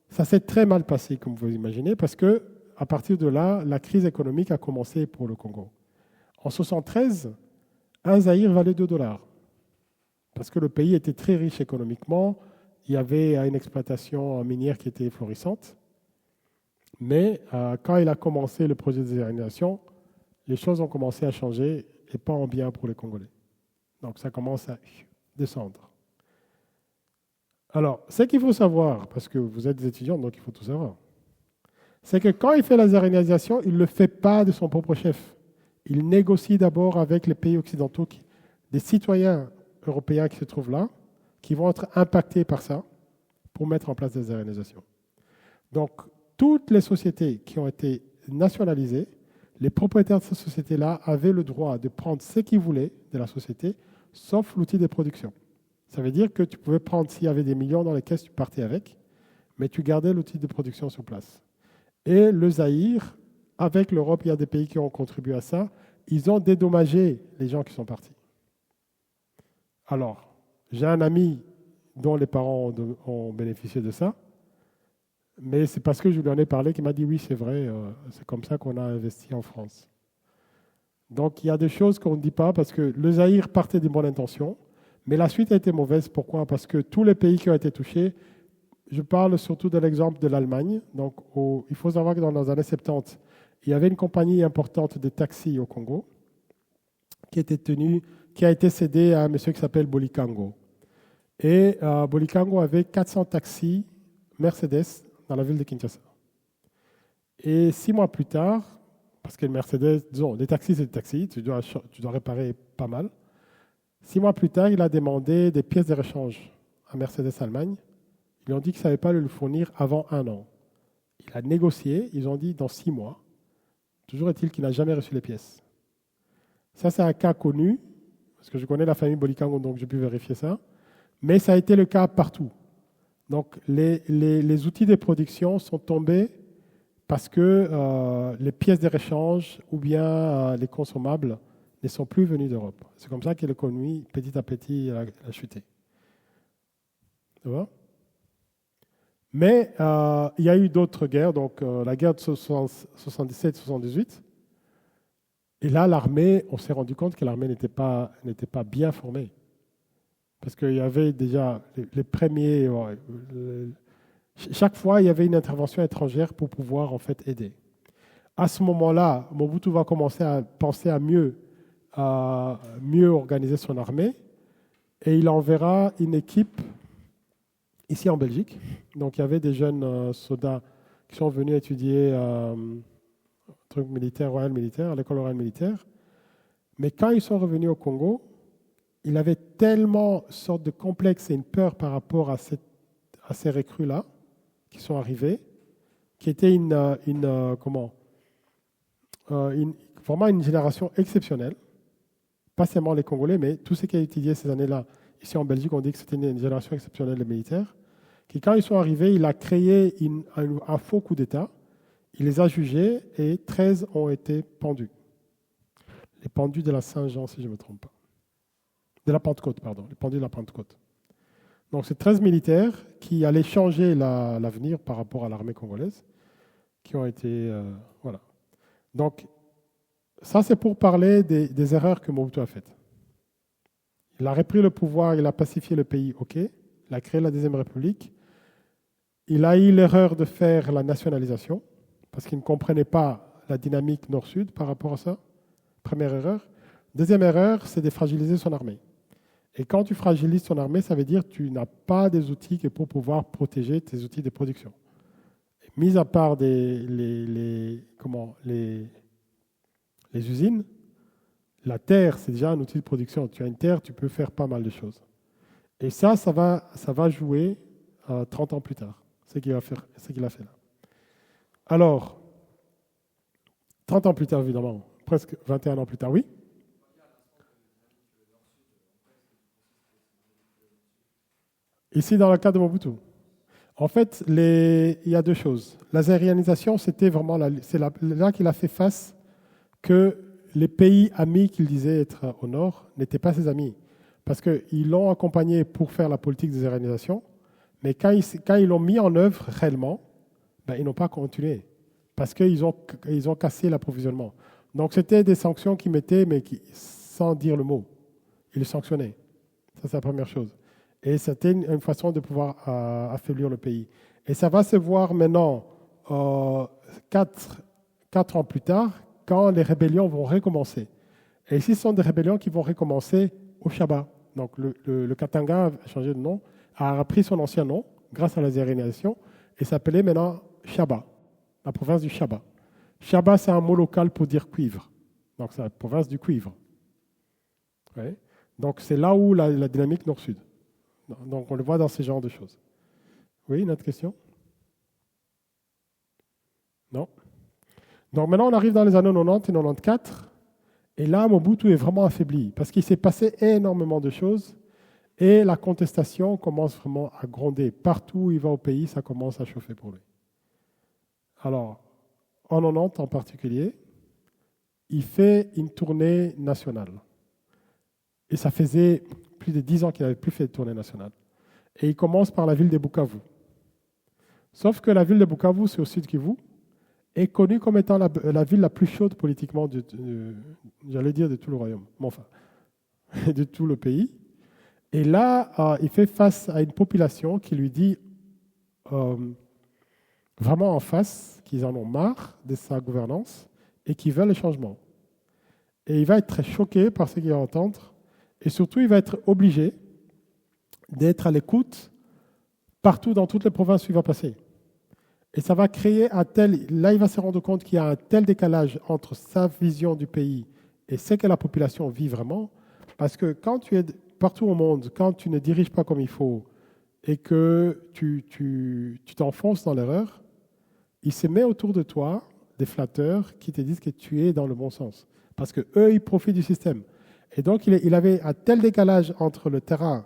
ça s'est très mal passé, comme vous imaginez, parce que à partir de là, la crise économique a commencé pour le Congo. En 1973, un Zaïre valait 2 dollars, parce que le pays était très riche économiquement, il y avait une exploitation minière qui était florissante, mais quand il a commencé le projet de désalination, les choses ont commencé à changer et pas en bien pour les Congolais. Donc ça commence à descendre. Alors, ce qu'il faut savoir, parce que vous êtes des étudiants, donc il faut tout savoir, c'est que quand il fait la désalination, il ne le fait pas de son propre chef. Il négocie d'abord avec les pays occidentaux, des citoyens européens qui se trouvent là, qui vont être impactés par ça pour mettre en place des désalinisation. Donc, toutes les sociétés qui ont été nationalisées, les propriétaires de ces sociétés-là avaient le droit de prendre ce qu'ils voulaient de la société, sauf l'outil de production. Ça veut dire que tu pouvais prendre, s'il y avait des millions dans les caisses, tu partais avec, mais tu gardais l'outil de production sur place. Et le Zaïre, avec l'Europe, il y a des pays qui ont contribué à ça, ils ont dédommagé les gens qui sont partis. Alors, j'ai un ami dont les parents ont bénéficié de ça, mais c'est parce que je lui en ai parlé qu'il m'a dit oui, c'est vrai, c'est comme ça qu'on a investi en France. Donc il y a des choses qu'on ne dit pas parce que le Zaïre partait des bonnes intentions, mais la suite a été mauvaise. Pourquoi? Parce que tous les pays qui ont été touchés, je parle surtout de l'exemple de l'Allemagne. Donc il faut savoir que dans les années 70, il y avait une compagnie importante de taxis au Congo qui a été cédée à un monsieur qui s'appelle Bolikango. Et Bolikango avait 400 taxis Mercedes dans la ville de Kinshasa. Et 6 mois plus tard, parce que le Mercedes, disons, les taxis, c'est des taxis, tu dois réparer pas mal. 6 mois plus tard, il a demandé des pièces de rechange à Mercedes Allemagne. Ils lui ont dit qu'ils ne savaient pas le fournir avant 1 an. Il a négocié, ils ont dit dans 6 mois. Toujours est-il qu'il n'a jamais reçu les pièces. Ça, c'est un cas connu, parce que je connais la famille Bolikango, donc j'ai pu vérifier ça. Mais ça a été le cas partout. Donc, les outils de production sont tombés parce que les pièces de rechange ou bien les consommables ne sont plus venus d'Europe. C'est comme ça que l'économie, petit à petit, a chuté. Tu vois? Mais il y a eu d'autres guerres, donc la guerre de 77-78. Et là, l'armée, on s'est rendu compte que l'armée n'était pas bien formée. Parce qu'il y avait déjà les premiers... chaque fois, il y avait une intervention étrangère pour pouvoir en fait aider. À ce moment-là, Mobutu va commencer à penser à mieux organiser son armée et il enverra une équipe ici en Belgique. Donc il y avait des jeunes soldats qui sont venus étudier truc militaire, royal militaire, à l'école royale militaire. Mais quand ils sont revenus au Congo, il avait tellement sorte de complexe et une peur par rapport à ces recrues-là qui sont arrivés, qui était vraiment une génération exceptionnelle. Pas seulement les Congolais, mais tous ceux qui ont étudié ces années-là, ici en Belgique, on dit que c'était une génération exceptionnelle de militaires, qui quand ils sont arrivés, il a créé un faux coup d'État, il les a jugés et 13 ont été pendus. Les pendus de la Saint-Jean, si je ne me trompe pas. De la Pentecôte, pardon, les pendus de la Pentecôte. Donc c'est 13 militaires qui allaient changer l'avenir par rapport à l'armée congolaise, qui ont été... voilà. Donc ça c'est pour parler des erreurs que Mobutu a faites. Il a repris le pouvoir, il a pacifié le pays, ok. Il a créé la Deuxième République. Il a eu l'erreur de faire la nationalisation, parce qu'il ne comprenait pas la dynamique nord-sud par rapport à ça. Première erreur. Deuxième erreur, c'est de fragiliser son armée. Et quand tu fragilises ton armée, ça veut dire que tu n'as pas des outils pour pouvoir protéger tes outils de production. Et mis à part les usines, la terre, c'est déjà un outil de production. Tu as une terre, tu peux faire pas mal de choses. Et ça va jouer 30 ans plus tard. C'est ce qu'il a fait là. Alors, 30 ans plus tard, évidemment, presque 21 ans plus tard, oui. Ici, dans le cas de Mobutu. En fait, il y a 2 choses. La zaïrianisation, c'était vraiment c'est là qu'il a fait face que les pays amis qu'il disait être au nord n'étaient pas ses amis. Parce qu'ils l'ont accompagné pour faire la politique de désérénisation, mais quand ils l'ont mis en œuvre réellement, ben, ils n'ont pas continué. Parce qu'ils ont cassé l'approvisionnement. Donc c'était des sanctions qu'ils mettaient, mais sans dire le mot. Ils les sanctionnaient. Ça, c'est la première chose. Et c'était une façon de pouvoir affaiblir le pays. Et ça va se voir maintenant, 4 ans plus tard, quand les rébellions vont recommencer. Et ici, ce sont des rébellions qui vont recommencer au Shaba. Donc le Katanga a changé de nom, a repris son ancien nom grâce à la désérénisation et s'appelait maintenant Shaba, la province du Shaba. Shaba, c'est un mot local pour dire cuivre. Donc c'est la province du cuivre. Ouais. Donc c'est là où la dynamique nord-sud. Donc on le voit dans ce genre de choses. Oui, une autre question? Non? Donc maintenant on arrive dans les années 90 et 94. Et là, Mobutu est vraiment affaibli parce qu'il s'est passé énormément de choses et la contestation commence vraiment à gronder. Partout où il va au pays, ça commence à chauffer pour lui. Alors, en 90 en particulier, il fait une tournée nationale. Et ça faisait plus de 10 ans qu'il n'avait plus fait de tournée nationale. Et il commence par la ville de Bukavu. Sauf que la ville de Bukavu, c'est au sud Kivu, est connue comme étant la ville la plus chaude politiquement, j'allais dire de tout le royaume, mais enfin, de tout le pays. Et là, il fait face à une population qui lui dit vraiment en face qu'ils en ont marre de sa gouvernance et qui veulent le changement. Et il va être très choqué par ce qu'il va entendre et surtout, il va être obligé d'être à l'écoute partout dans toutes les provinces où il va passer. Et ça va créer là il va se rendre compte qu'il y a un tel décalage entre sa vision du pays et ce que la population vit vraiment, parce que quand tu es partout au monde, quand tu ne diriges pas comme il faut et que tu t'enfonces dans l'erreur, il se met autour de toi des flatteurs qui te disent que tu es dans le bon sens, parce qu'eux, ils profitent du système. Et donc il avait un tel décalage entre le terrain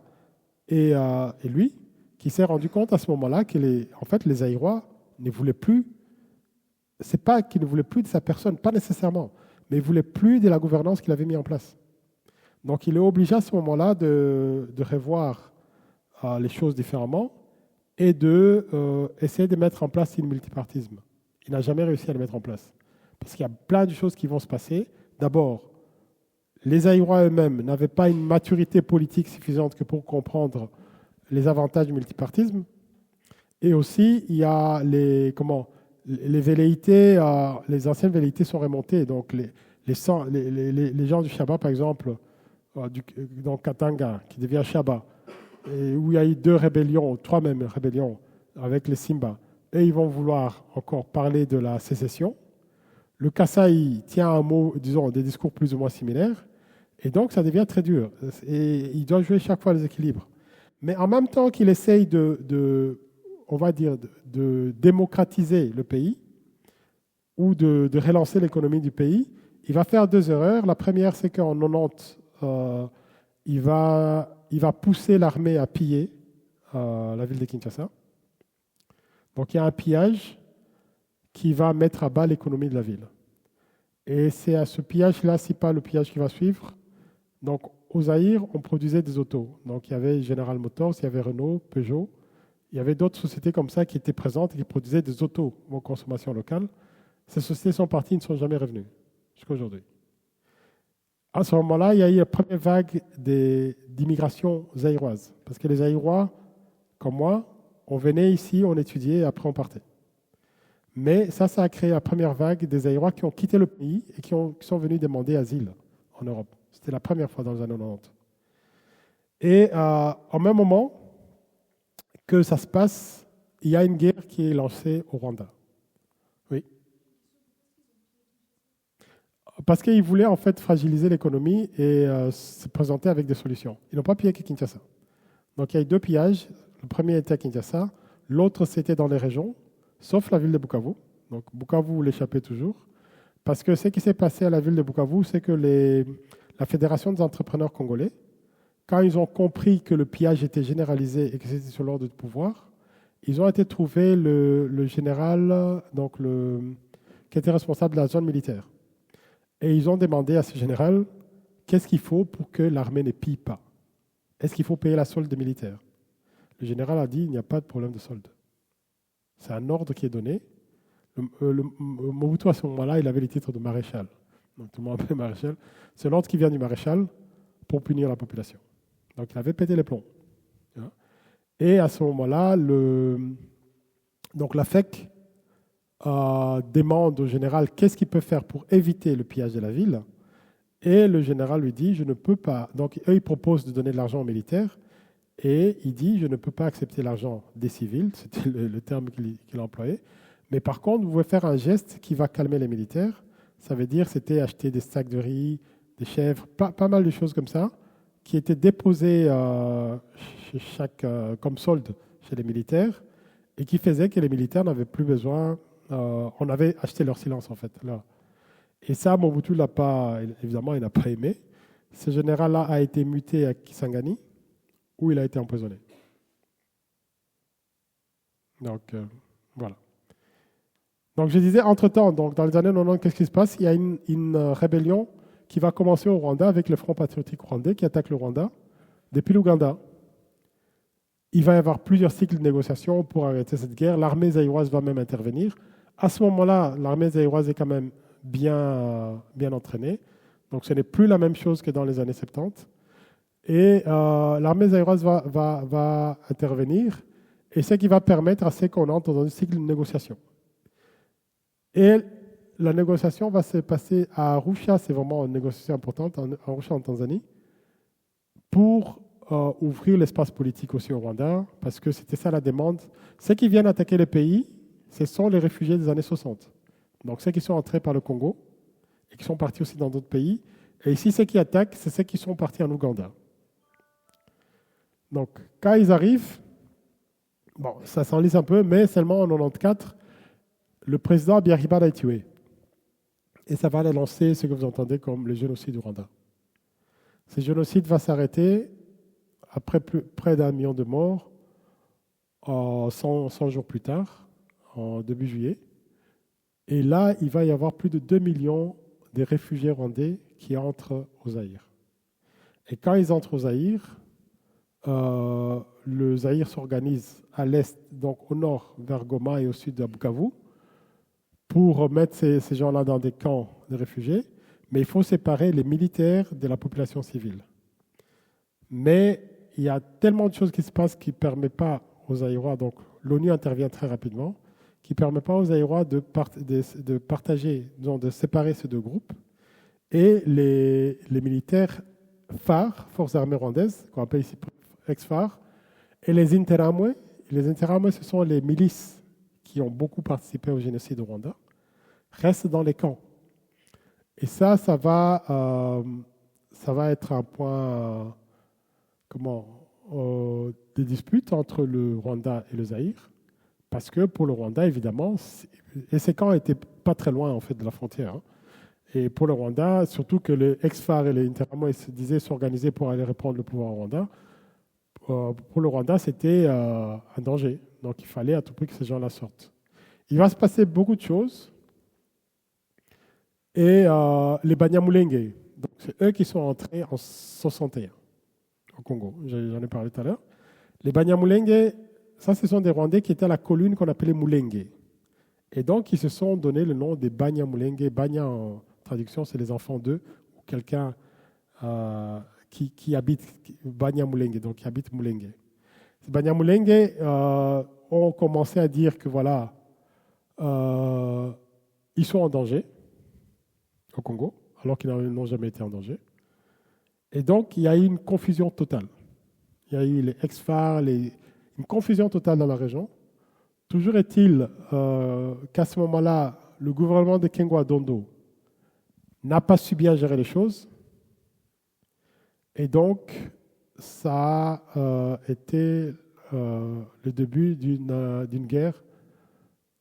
et lui, qu'il s'est rendu compte à ce moment-là que les Zaïrois ne voulaient plus, c'est pas qu'ils ne voulaient plus de sa personne, pas nécessairement, mais ils ne voulaient plus de la gouvernance qu'il avait mis en place. Donc il est obligé à ce moment-là de revoir les choses différemment et d'essayer de mettre en place un multipartisme. Il n'a jamais réussi à le mettre en place. Parce qu'il y a plein de choses qui vont se passer. D'abord, les Zaïrois eux-mêmes n'avaient pas une maturité politique suffisante que pour comprendre les avantages du multipartisme. Et aussi, il y a les velléités, les anciennes velléités sont remontées. Donc, les gens du Shaba, par exemple, dans Katanga, qui devient Shaba, et où il y a eu 2 rébellions, 3 même rébellions, avec les Simba, et ils vont vouloir encore parler de la sécession. Le Kasaï tient un mot, disons, des discours plus ou moins similaires, et donc ça devient très dur. Et il doit jouer chaque fois les équilibres. Mais en même temps qu'il essaye on va dire, de démocratiser le pays ou de relancer l'économie du pays, il va faire 2 erreurs. La première, c'est qu'en 90, il va pousser l'armée à piller la ville de Kinshasa. Donc il y a un pillage qui va mettre à bas l'économie de la ville. Et c'est à ce pillage-là, si pas le pillage qui va suivre. Donc au Zaïre, on produisait des autos. Donc il y avait General Motors, il y avait Renault, Peugeot. Il y avait d'autres sociétés comme ça qui étaient présentes et qui produisaient des autos en consommation locale. Ces sociétés sont parties, ils ne sont jamais revenues jusqu'à aujourd'hui. À ce moment-là, il y a eu la première vague d'immigration zaïroise. Parce que les Zaïrois, comme moi, on venait ici, on étudiait et après on partait. Mais ça a créé la première vague des Zaïrois qui ont quitté le pays et qui sont venus demander asile en Europe. C'était la première fois dans les années 90. Et en même moment que ça se passe, il y a une guerre qui est lancée au Rwanda. Oui. Parce qu'ils voulaient en fait fragiliser l'économie et se présenter avec des solutions. Ils n'ont pas pillé que Kinshasa. Donc il y a eu 2 pillages. Le premier était à Kinshasa, l'autre c'était dans les régions, sauf la ville de Bukavu. Donc Bukavu l'échappait toujours. Parce que ce qui s'est passé à la ville de Bukavu, c'est que la Fédération des entrepreneurs congolais, quand ils ont compris que le pillage était généralisé et que c'était sur l'ordre du pouvoir, ils ont été trouver le général qui était responsable de la zone militaire. Et ils ont demandé à ce général qu'est-ce qu'il faut pour que l'armée ne pille pas. est-ce qu'il faut payer la solde des militaires? Le général a dit, il n'y a pas de problème de solde. C'est un ordre qui est donné. Mobutu, à ce moment-là, il avait le titre de maréchal. Donc tout le monde appelait maréchal. C'est l'ordre qui vient du maréchal pour punir la population. Donc il avait pété les plombs. Et à ce moment-là, donc la FEC demande au général qu'est-ce qu'il peut faire pour éviter le pillage de la ville. Et le général lui dit, je ne peux pas. Donc eux, ils proposent de donner de l'argent aux militaires. Et il dit, je ne peux pas accepter l'argent des civils, c'était le terme qu'il employait. Mais par contre, vous pouvez faire un geste qui va calmer les militaires. Ça veut dire, c'était acheter des sacs de riz, des chèvres, pas mal de choses comme ça, qui étaient déposées comme solde chez les militaires, et qui faisait que les militaires n'avaient plus besoin, on avait acheté leur silence en fait. Là. Et ça, Mobutu l'a pas, évidemment, il n'a pas aimé. Ce général-là a été muté à Kisangani, où il a été empoisonné. Donc, voilà. Donc, je disais, entre-temps, donc, dans les années 90, qu'est-ce qui se passe? Il y a une rébellion qui va commencer au Rwanda avec le Front patriotique rwandais qui attaque le Rwanda depuis l'Ouganda. Il va y avoir plusieurs cycles de négociations pour arrêter cette guerre. L'armée zaïroise va même intervenir. À ce moment-là, l'armée zaïroise est quand même bien entraînée. Donc, ce n'est plus la même chose que dans les années 70. Et l'armée zaïroise va intervenir, et ce qui va permettre à ce qu'on entre dans un cycle de négociation. Et la négociation va se passer à Arusha, c'est vraiment une négociation importante, à Arusha en Tanzanie, pour ouvrir l'espace politique aussi au Rwanda, parce que c'était ça la demande. Ceux qui viennent attaquer les pays, ce sont les réfugiés des années 60. Donc ceux qui sont entrés par le Congo, et qui sont partis aussi dans d'autres pays. Et ici, ceux qui attaquent, c'est ceux qui sont partis en Ouganda. Donc, quand ils arrivent, bon, ça s'enlise un peu, mais seulement en 94, le président Habyarimana est tué. Et ça va lancer ce que vous entendez comme le génocide du Rwanda. Ce génocide va s'arrêter après près d'1 million de morts, 100 jours plus tard, en début juillet. Et là, il va y avoir plus de 2 millions de réfugiés rwandais qui entrent au Zaïre. Et quand ils entrent au Zaïre, le Zaïre s'organise à l'est, donc au nord vers Goma et au sud de Bukavu, pour mettre ces gens-là dans des camps de réfugiés, mais il faut séparer les militaires de la population civile. Mais il y a tellement de choses qui se passent qui ne permettent pas aux Zaïrois, donc l'ONU intervient très rapidement, qui ne permet pas aux Zaïrois de partager, de séparer ces deux groupes. Et les militaires phares, forces armées rwandaises, qu'on appelle ici ex-phares, et les Interamwe. Les Interamwe, ce sont les milices qui ont beaucoup participé au génocide au Rwanda, restent dans les camps. Et ça va être un point des disputes entre le Rwanda et le Zaïre, parce que pour le Rwanda, évidemment, et ces camps n'étaient pas très loin en fait de la frontière. Hein. Et pour le Rwanda, surtout que les ex-phares et les Interamwe se disaient s'organiser pour aller reprendre le pouvoir au Rwanda, pour le Rwanda, c'était un danger. Donc il fallait à tout prix que ces gens-là sortent. Il va se passer beaucoup de choses. Et les Banyamulenge, donc c'est eux qui sont entrés en 61 au Congo. J'en ai parlé tout à l'heure. Les Banyamulenge, ça, ce sont des Rwandais qui étaient à la colline qu'on appelait Mulenge. Et donc, ils se sont donné le nom des Banyamulenge. Banya, en traduction, c'est les enfants d'eux, ou quelqu'un qui habite Banyamulenge, donc qui habite Mulenge. Ces Banyamulenge ont commencé à dire que voilà, ils sont en danger au Congo, alors qu'ils n'ont jamais été en danger. Et donc, il y a eu une confusion totale. Il y a eu les ex-phares, une confusion totale dans la région. Toujours est-il qu'à ce moment-là, le gouvernement de Kengwa Dondo n'a pas su bien gérer les choses. Et donc, ça a été le début d'une guerre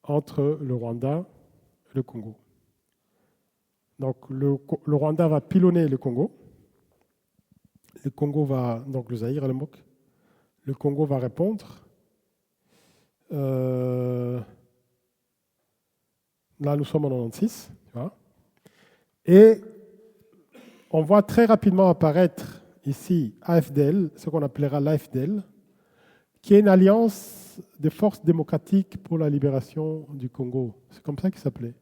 entre le Rwanda et le Congo. Donc, le Rwanda va pilonner le Congo. Le Congo va, donc le Zaïre à l'époque, le Congo va répondre. Là, nous sommes en 96. Tu vois. Et on voit très rapidement apparaître ici AFDL, ce qu'on appellera l'AFDL, qui est une alliance des forces démocratiques pour la libération du Congo. C'est comme ça qu'il s'appelait.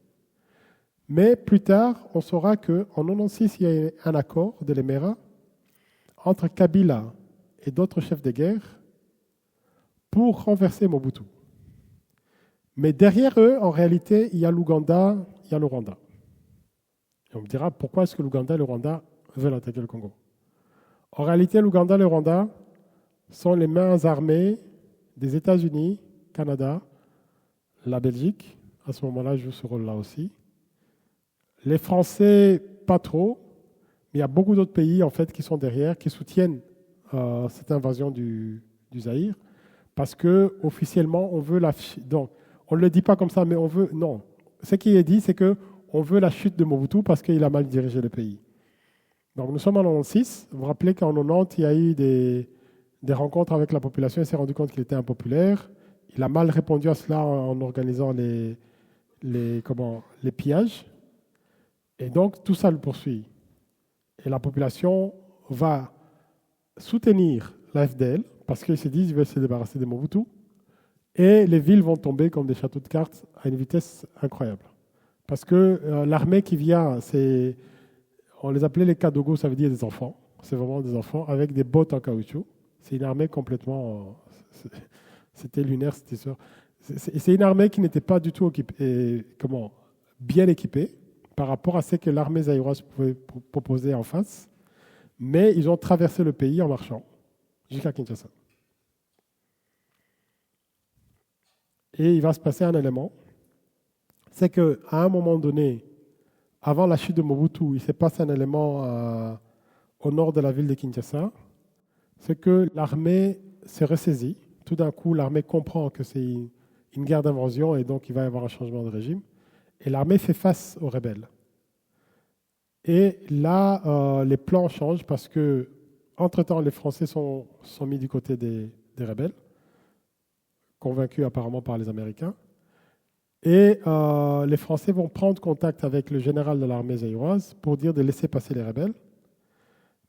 Mais plus tard, on saura qu'en 1996, il y a eu un accord de l'Emera entre Kabila et d'autres chefs de guerre pour renverser Mobutu. Mais derrière eux, en réalité, il y a l'Ouganda, il y a le Rwanda. Et on me dira, pourquoi est-ce que l'Ouganda et le Rwanda veulent attaquer le Congo? En réalité, l'Ouganda et le Rwanda sont les mains armées des États-Unis, Canada, la Belgique, à ce moment-là, joue ce rôle-là aussi. Les Français, pas trop, mais il y a beaucoup d'autres pays en fait qui sont derrière, qui soutiennent cette invasion du Zaïre, parce que officiellement, on veut la. Donc, on ne le dit pas comme ça, mais on veut. Non. Ce qui est dit, c'est que on veut la chute de Mobutu parce qu'il a mal dirigé le pays. Donc, nous sommes en 96. Vous vous rappelez qu'en 90, il y a eu des rencontres avec la population. Il s'est rendu compte qu'il était impopulaire. Il a mal répondu à cela en organisant les pillages. Et donc, tout ça le poursuit. Et la population va soutenir l'AFDL parce qu'ils se disent qu'ils veulent se débarrasser de Mobutu. Et les villes vont tomber comme des châteaux de cartes à une vitesse incroyable. Parce que l'armée qui vient, on les appelait les Kadogo, ça veut dire des enfants. C'est vraiment des enfants avec des bottes en caoutchouc. C'est une armée complètement. C'était lunaire, c'était sûr. C'est une armée qui n'était pas du tout bien équipée par rapport à ce que l'armée zaïroise pouvait proposer en face. Mais ils ont traversé le pays en marchant jusqu'à Kinshasa. Et il va se passer un élément, c'est qu'à un moment donné, avant la chute de Mobutu, il se passe un élément au nord de la ville de Kinshasa, c'est que l'armée se ressaisit. Tout d'un coup, l'armée comprend que c'est une guerre d'invasion et donc il va y avoir un changement de régime. Et l'armée fait face aux rebelles. Et là, les plans changent parce que, entre-temps, les Français sont mis du côté des rebelles, convaincus apparemment par les Américains. Et les Français vont prendre contact avec le général de l'armée zaïroise pour dire de laisser passer les rebelles.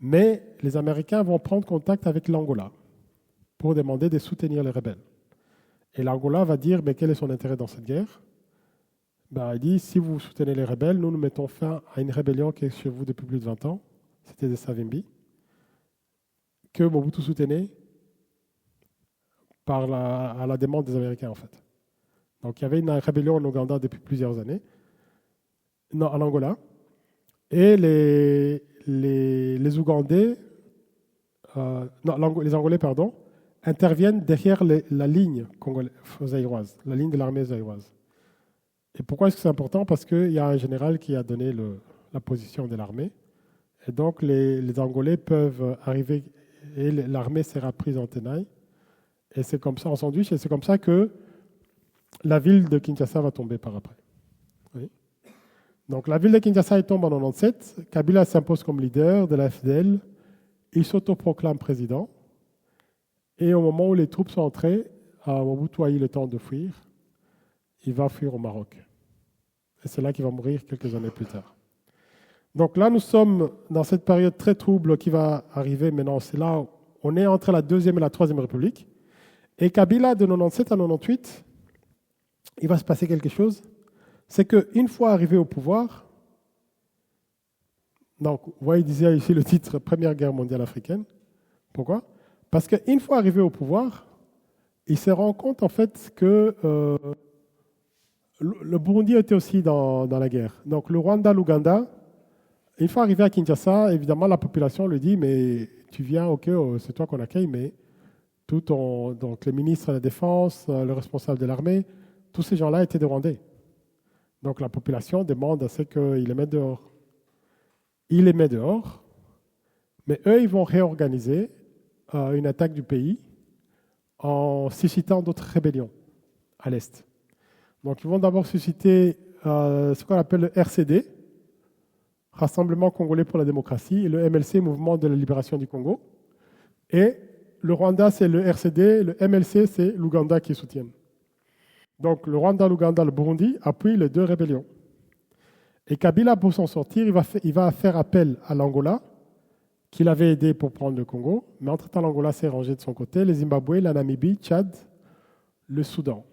Mais les Américains vont prendre contact avec l'Angola pour demander de soutenir les rebelles. Et l'Angola va dire, mais quel est son intérêt dans cette guerre? Il dit, si vous soutenez les rebelles, nous mettons fin à une rébellion qui est chez vous depuis plus de 20 ans. C'était des Savimbi, que Mobutu soutenait à la demande des Américains, en fait. Donc, il y avait une rébellion en Ouganda depuis plusieurs années, en Angola. Et les Ougandais, les Angolais, interviennent derrière la ligne zaïroise, la ligne de l'armée zaïroise. Et pourquoi est-ce que c'est important? Parce qu'il y a un général qui a donné la position de l'armée. Et donc, les Angolais peuvent arriver et l'armée sera prise en tenaille. Et c'est comme ça, en sandwich, et c'est comme ça que la ville de Kinshasa va tomber par après. Oui. Donc, la ville de Kinshasa tombe en 1997. Kabila s'impose comme leader de la FDL. Il s'autoproclame président. Et au moment où les troupes sont entrées, Mobutu a eu le temps de fuir. Il va fuir au Maroc. Et c'est là qu'il va mourir quelques années plus tard. Donc là, nous sommes dans cette période très trouble qui va arriver maintenant. C'est là où on est entre la Deuxième et la Troisième République. Et Kabila, de 1997 à 1998, il va se passer quelque chose. C'est qu'une fois arrivé au pouvoir, donc, vous voyez, il disait ici le titre Première Guerre mondiale africaine. Pourquoi? Parce qu'une fois arrivé au pouvoir, il se rend compte en fait que le Burundi était aussi dans la guerre. Donc le Rwanda, l'Ouganda, une fois arrivé à Kinshasa, évidemment la population lui dit mais tu viens, ok, c'est toi qu'on accueille, mais donc les ministres de la Défense, le responsable de l'armée, tous ces gens-là étaient des Rwandais. Donc la population demande à ce qu'ils les mettent dehors. Ils les mettent dehors, mais eux, ils vont réorganiser une attaque du pays en suscitant d'autres rébellions à l'Est. Donc ils vont d'abord susciter ce qu'on appelle le RCD, Rassemblement congolais pour la démocratie, et le MLC, Mouvement de la libération du Congo. Et le Rwanda, c'est le RCD, le MLC, c'est l'Ouganda qui soutiennent. Donc le Rwanda, l'Ouganda, le Burundi appuient les deux rébellions. Et Kabila, pour s'en sortir, il va faire appel à l'Angola, qu'il avait aidé pour prendre le Congo. Mais entre-temps, l'Angola s'est rangé de son côté, le Zimbabwe, la Namibie, Tchad, le Soudan.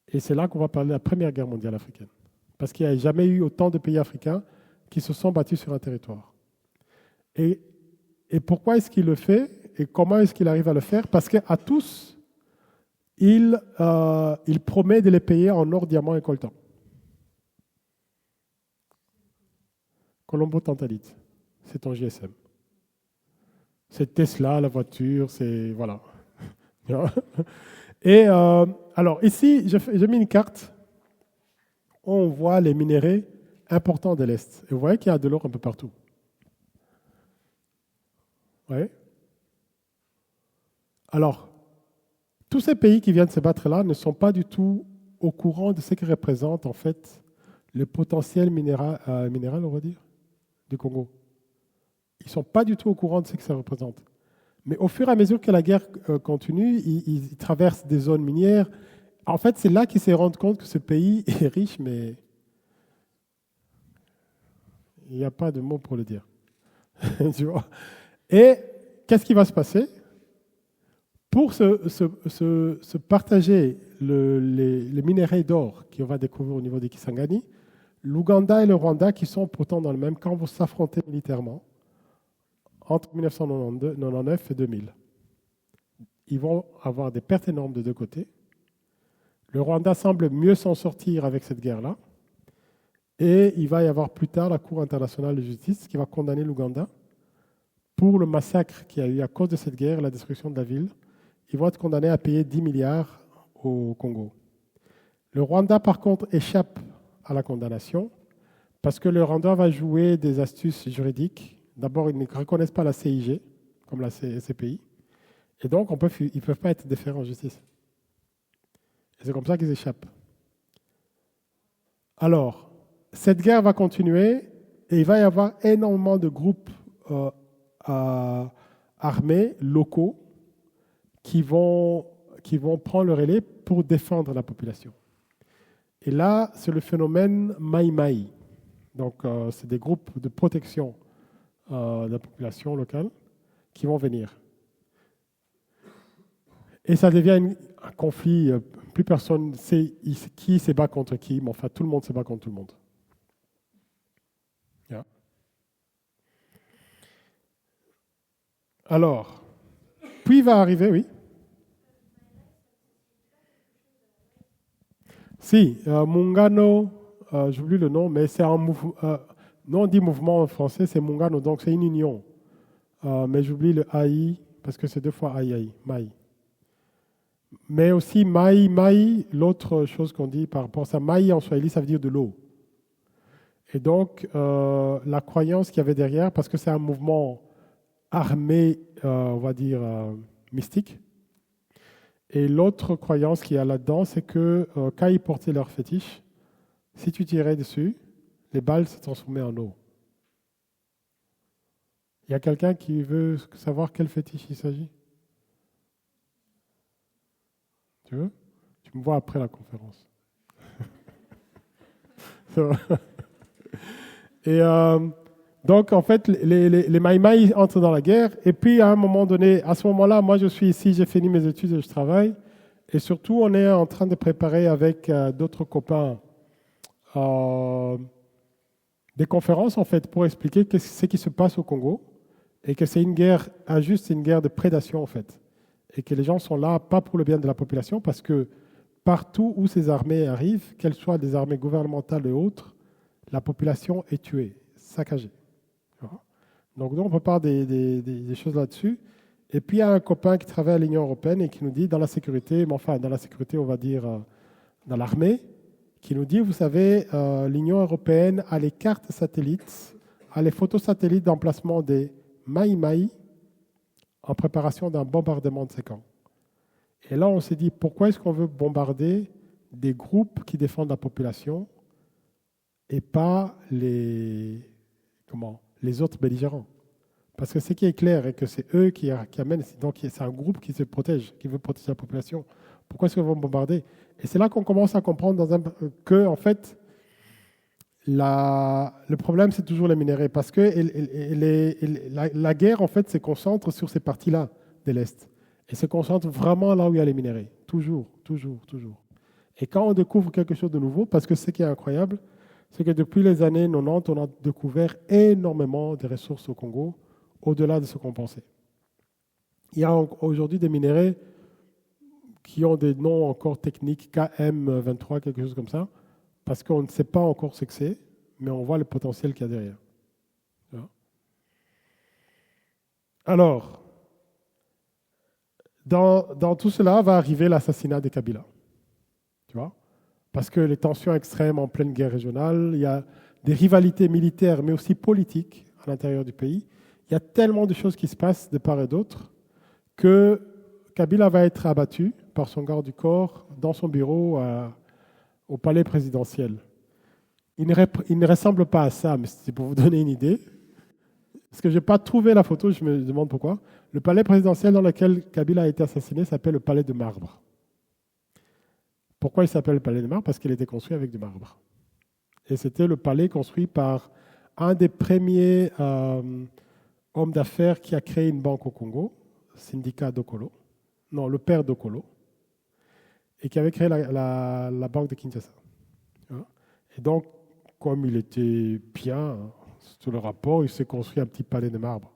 Et c'est là qu'on va parler de la Première Guerre mondiale africaine. Parce qu'il n'y a jamais eu autant de pays africains qui se sont battus sur un territoire. Et pourquoi est-ce qu'il le fait et comment est-ce qu'il arrive à le faire? Parce qu'à tous, il promet de les payer en or, diamant et coltan. Colombo Tantalite, c'est ton GSM. C'est Tesla, la voiture, c'est... Voilà. Et alors ici, j'ai mis une carte où on voit les minerais importants de l'Est. Et vous voyez qu'il y a de l'or un peu partout. Oui. Alors, tous ces pays qui viennent se battre là ne sont pas du tout au courant de ce que représente en fait le potentiel minéral, on va dire, du Congo. Ils ne sont pas du tout au courant de ce que ça représente. Mais au fur et à mesure que la guerre continue, ils traversent des zones minières. En fait, c'est là qu'ils se rendent compte que ce pays est riche, mais il n'y a pas de mots pour le dire. Tu vois? Et qu'est-ce qui va se passer? Pour se partager les minéraux d'or qu'on va découvrir au niveau des Kisangani, l'Ouganda et le Rwanda, qui sont pourtant dans le même camp, vont s'affronter militairement entre 1999 et 2000. Ils vont avoir des pertes énormes de deux côtés. Le Rwanda semble mieux s'en sortir avec cette guerre-là. Et il va y avoir plus tard la Cour internationale de justice qui va condamner l'Ouganda pour le massacre qu'il y a eu à cause de cette guerre et la destruction de la ville. Ils vont être condamnés à payer 10 milliards au Congo. Le Rwanda, par contre, échappe à la condamnation parce que le Rwanda va jouer des astuces juridiques. D'abord, ils ne reconnaissent pas la CIG, comme la CPI. Et donc, ils ne peuvent pas être déférés en justice. Et c'est comme ça qu'ils échappent. Alors, cette guerre va continuer et il va y avoir énormément de groupes armés locaux qui vont prendre le relais pour défendre la population. Et là, c'est le phénomène Maï-Maï. Donc, c'est des groupes de protection de la population locale qui vont venir. Et ça devient un conflit. Plus personne ne sait qui se bat contre qui, mais enfin, tout le monde se bat contre tout le monde. Yeah. Alors, puis va arriver, oui. Si, Mungano, j'oublie le nom, mais c'est un mouvement. Non, on dit mouvement en français, c'est Mungano, donc c'est une union. Mais j'oublie le AI, parce que c'est deux fois AI, Maï. Mais aussi Maï, l'autre chose qu'on dit par rapport à ça, Maï en swahili, ça veut dire de l'eau. Et donc, la croyance qu'il y avait derrière, parce que c'est un mouvement armé, on va dire, mystique. Et l'autre croyance qu'il y a là-dedans, c'est que quand ils portaient leur fétiche, si tu tirais dessus, les balles se transformaient en eau. Il y a quelqu'un qui veut savoir quel fétiche il s'agit? Tu veux? Tu me vois après la conférence. Et donc, en fait, les Maïmaï entrent dans la guerre. Et puis, à un moment donné, à ce moment-là, moi, je suis ici, j'ai fini mes études et je travaille. Et surtout, on est en train de préparer avec d'autres copains des conférences, en fait, pour expliquer ce qui se passe au Congo. Et que c'est une guerre injuste, c'est une guerre de prédation, en fait. Et que les gens sont là, pas pour le bien de la population, parce que partout où ces armées arrivent, qu'elles soient des armées gouvernementales et autres, la population est tuée, saccagée. Donc, on prépare des choses là-dessus. Et puis, il y a un copain qui travaille à l'Union européenne et qui nous dit, dans la sécurité, mais enfin, dans la sécurité, on va dire, dans l'armée, qui nous dit, vous savez, l'Union européenne a les cartes satellites, a les photos satellites d'emplacement des Maïmaï en préparation d'un bombardement de ces camps. Et là, on s'est dit, pourquoi est-ce qu'on veut bombarder des groupes qui défendent la population et pas les autres belligérants? Parce que ce qui est clair est que c'est eux qui amènent, donc c'est un groupe qui se protège, qui veut protéger la population. Pourquoi est-ce qu'ils vont bombarder? Et c'est là qu'on commence à comprendre que, en fait, Le problème, c'est toujours les minéraux, parce que la guerre, en fait, se concentre sur ces parties-là de l'Est. Et se concentre vraiment là où il y a les minéraux. Toujours, toujours, toujours. Et quand on découvre quelque chose de nouveau, parce que ce qui est incroyable, c'est que depuis les années 90, on a découvert énormément de ressources au Congo, au-delà de ce qu'on pensait. Il y a aujourd'hui des minéraux qui ont des noms encore techniques, KM23, quelque chose comme ça, parce qu'on ne sait pas encore ce que c'est, mais on voit le potentiel qu'il y a derrière. Alors, dans tout cela va arriver l'assassinat de Kabila. Tu vois? Parce que les tensions extrêmes en pleine guerre régionale, il y a des rivalités militaires, mais aussi politiques à l'intérieur du pays. Il y a tellement de choses qui se passent de part et d'autre que Kabila va être abattu par son garde du corps dans son bureau au palais présidentiel. Il ne ressemble pas à ça, mais c'est pour vous donner une idée. Parce que je n'ai pas trouvé la photo, je me demande pourquoi. Le palais présidentiel dans lequel Kabila a été assassiné s'appelle le palais de marbre. Pourquoi il s'appelle le palais de marbre? Parce qu'il était construit avec du marbre. Et c'était le palais construit par un des premiers hommes d'affaires qui a créé une banque au Congo, Syndicat Dokolo. Non, le père Dokolo. Et qui avait créé la banque de Kinshasa. Et donc, comme il était bien, sur le rapport, il s'est construit un petit palais de marbre.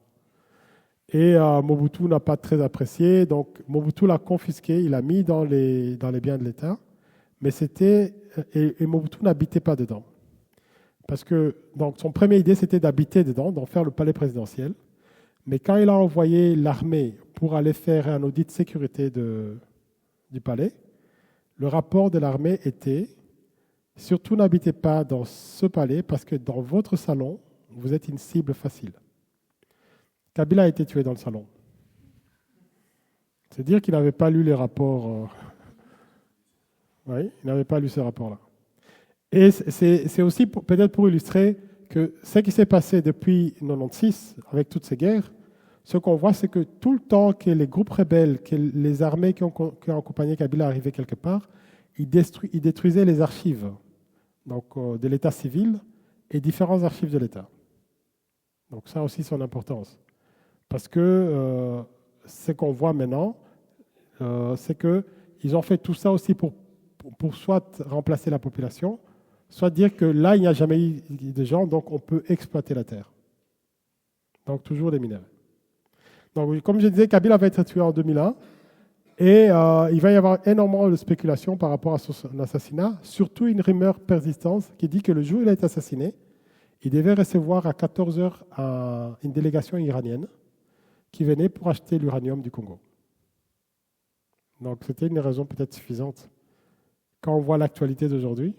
Et Mobutu n'a pas très apprécié, donc Mobutu l'a confisqué, il l'a mis dans les biens de l'État, mais et Mobutu n'habitait pas dedans. Parce que donc, son première idée, c'était d'habiter dedans, d'en faire le palais présidentiel. Mais quand il a envoyé l'armée pour aller faire un audit de sécurité du palais, le rapport de l'armée était: surtout n'habitez pas dans ce palais parce que dans votre salon, vous êtes une cible facile. Kabila a été tué dans le salon. C'est dire qu'il n'avait pas lu les rapports. Oui, il n'avait pas lu ces rapports-là. Et c'est aussi peut-être pour illustrer que ce qui s'est passé depuis 1996, avec toutes ces guerres, ce qu'on voit, c'est que tout le temps que les groupes rebelles, que les armées qui ont accompagné Kabila arrivaient quelque part, ils détruisaient les archives donc, de l'état civil et différents archives de l'État. Donc ça aussi, son importance. Parce que ce qu'on voit maintenant, c'est qu'ils ont fait tout ça aussi pour soit remplacer la population, soit dire que là, il n'y a jamais eu de gens, donc on peut exploiter la terre. Donc toujours des minéraux. Donc comme je disais, Kabila va être tué en 2001 et il va y avoir énormément de spéculations par rapport à son assassinat, surtout une rumeur persistante qui dit que le jour où il a été assassiné, il devait recevoir à 14 heures une délégation iranienne qui venait pour acheter l'uranium du Congo. Donc c'était une raison peut-être suffisante. Quand on voit l'actualité d'aujourd'hui,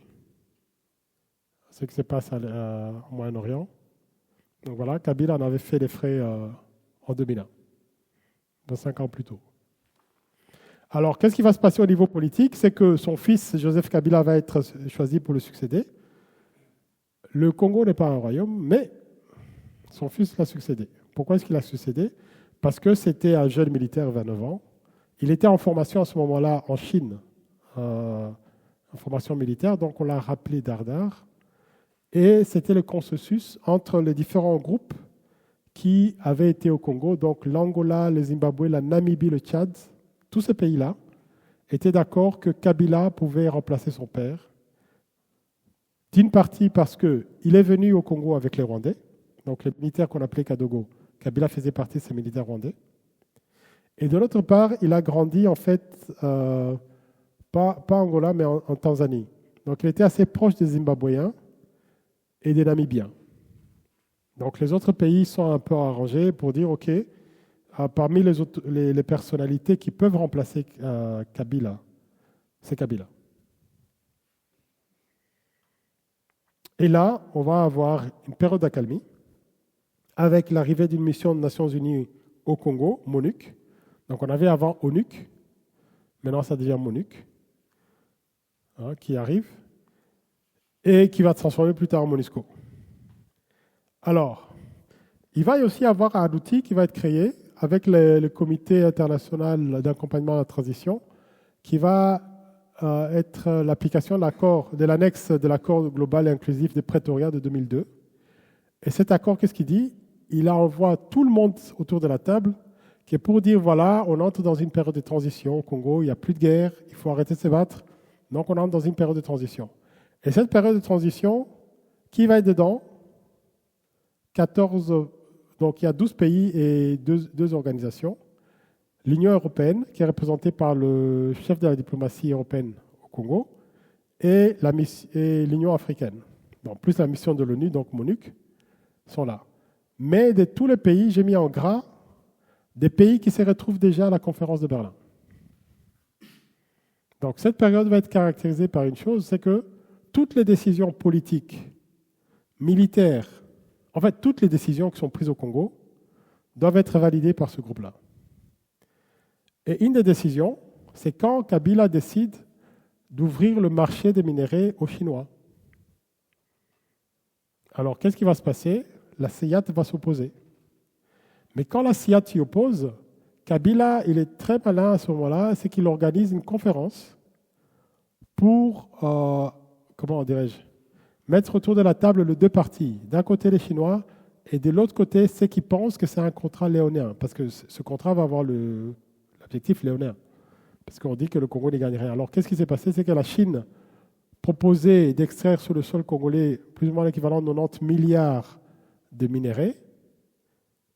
ce qui se passe au Moyen-Orient, donc voilà, Kabila en avait fait les frais en 2001, 25 ans plus tôt. Alors, qu'est-ce qui va se passer au niveau politique? C'est que son fils, Joseph Kabila, va être choisi pour le succéder. Le Congo n'est pas un royaume, mais son fils l'a succédé. Pourquoi est-ce qu'il a succédé? Parce que c'était un jeune militaire de 29 ans. Il était en formation à ce moment-là en Chine, en formation militaire, donc on l'a rappelé Dardar. Et c'était le consensus entre les différents groupes qui avaient été au Congo, donc l'Angola, le Zimbabwe, la Namibie, le Tchad, tous ces pays-là étaient d'accord que Kabila pouvait remplacer son père. D'une partie parce qu'il est venu au Congo avec les Rwandais, donc les militaires qu'on appelait Kadogo. Kabila faisait partie de ces militaires rwandais. Et de l'autre part, il a grandi en fait, pas Angola, mais en Tanzanie. Donc il était assez proche des Zimbabwéens et des Namibiens. Donc les autres pays sont un peu arrangés pour dire, OK, parmi les personnalités qui peuvent remplacer Kabila, c'est Kabila. Et là, on va avoir une période d'accalmie avec l'arrivée d'une mission des Nations Unies au Congo, MONUC. Donc on avait avant ONUC, maintenant ça devient MONUC, qui arrive et qui va se transformer plus tard en MONUSCO. Alors, il va y aussi avoir un outil qui va être créé avec le Comité international d'accompagnement à la transition qui va être l'application de l'annexe de l'accord global et inclusif de Pretoria de 2002. Et cet accord, qu'est-ce qu'il dit? Il envoie tout le monde autour de la table qui est pour dire, voilà, on entre dans une période de transition au Congo, il n'y a plus de guerre, il faut arrêter de se battre, donc on entre dans une période de transition. Et cette période de transition, qui va être dedans? 14, donc il y a 12 pays et deux organisations. L'Union européenne, qui est représentée par le chef de la diplomatie européenne au Congo, et l'Union africaine. Donc, plus la mission de l'ONU, donc MONUC, sont là. Mais de tous les pays, j'ai mis en gras des pays qui se retrouvent déjà à la conférence de Berlin. Donc cette période va être caractérisée par une chose, c'est que toutes les décisions politiques, militaires, en fait toutes les décisions qui sont prises au Congo, doivent être validées par ce groupe-là. Et une des décisions, c'est quand Kabila décide d'ouvrir le marché des minéraux aux Chinois. Alors qu'est-ce qui va se passer? La CIAT va s'opposer. Mais quand la CIAT s'y oppose, Kabila, il est très malin à ce moment-là, c'est qu'il organise une conférence pour, comment dirais-je, mettre autour de la table les deux parties. D'un côté les Chinois et de l'autre côté ceux qui pensent que c'est un contrat léonéen, parce que ce contrat va avoir l'objectif léonéen, parce qu'on dit que le Congo ne gagne rien. Alors qu'est-ce qui s'est passé? C'est que la Chine proposait d'extraire sur le sol congolais plus ou moins l'équivalent de 90 milliards de minéraux,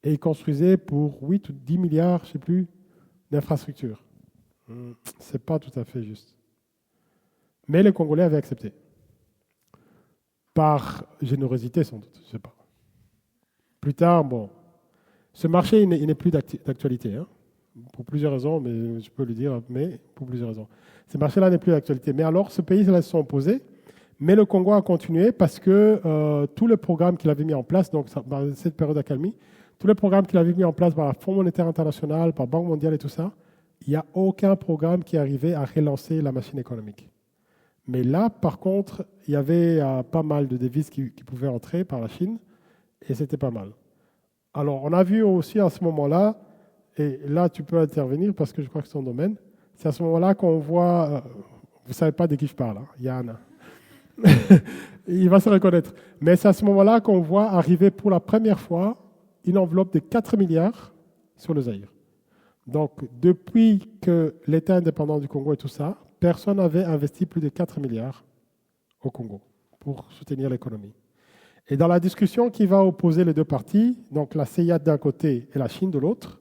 et ils construisaient pour 8 ou 10 milliards, je ne sais plus, d'infrastructures. Ce n'est pas tout à fait juste. Mais les Congolais avaient accepté. Par générosité, sans doute, je ne sais pas. Plus tard, bon, ce marché, il n'est plus d'actualité, hein, pour plusieurs raisons, mais je peux le dire, mais pour plusieurs raisons. Ce marché-là n'est plus d'actualité. Mais alors, ce pays, là, se sont opposés, mais le Congo a continué parce que tous les programmes qu'il avait mis en place, donc dans cette période d'accalmie, tous les programmes qu'il avait mis en place par le Fonds monétaire international, par la Banque mondiale et tout ça, il n'y a aucun programme qui arrivait à relancer la machine économique. Mais là, par contre, il y avait pas mal de devises qui pouvaient entrer par la Chine, et c'était pas mal. Alors, on a vu aussi à ce moment-là, et là, tu peux intervenir parce que je crois que c'est ton domaine, c'est à ce moment-là qu'on voit, vous ne savez pas de qui je parle, hein, Yann. Il va se reconnaître. Mais c'est à ce moment-là qu'on voit arriver pour la première fois une enveloppe de 4 milliards sur le Zaïre. Donc, depuis que l'État indépendant du Congo et tout ça, personne n'avait investi plus de 4 milliards au Congo pour soutenir l'économie. Et dans la discussion qui va opposer les deux parties, donc la CIAT d'un côté et la Chine de l'autre,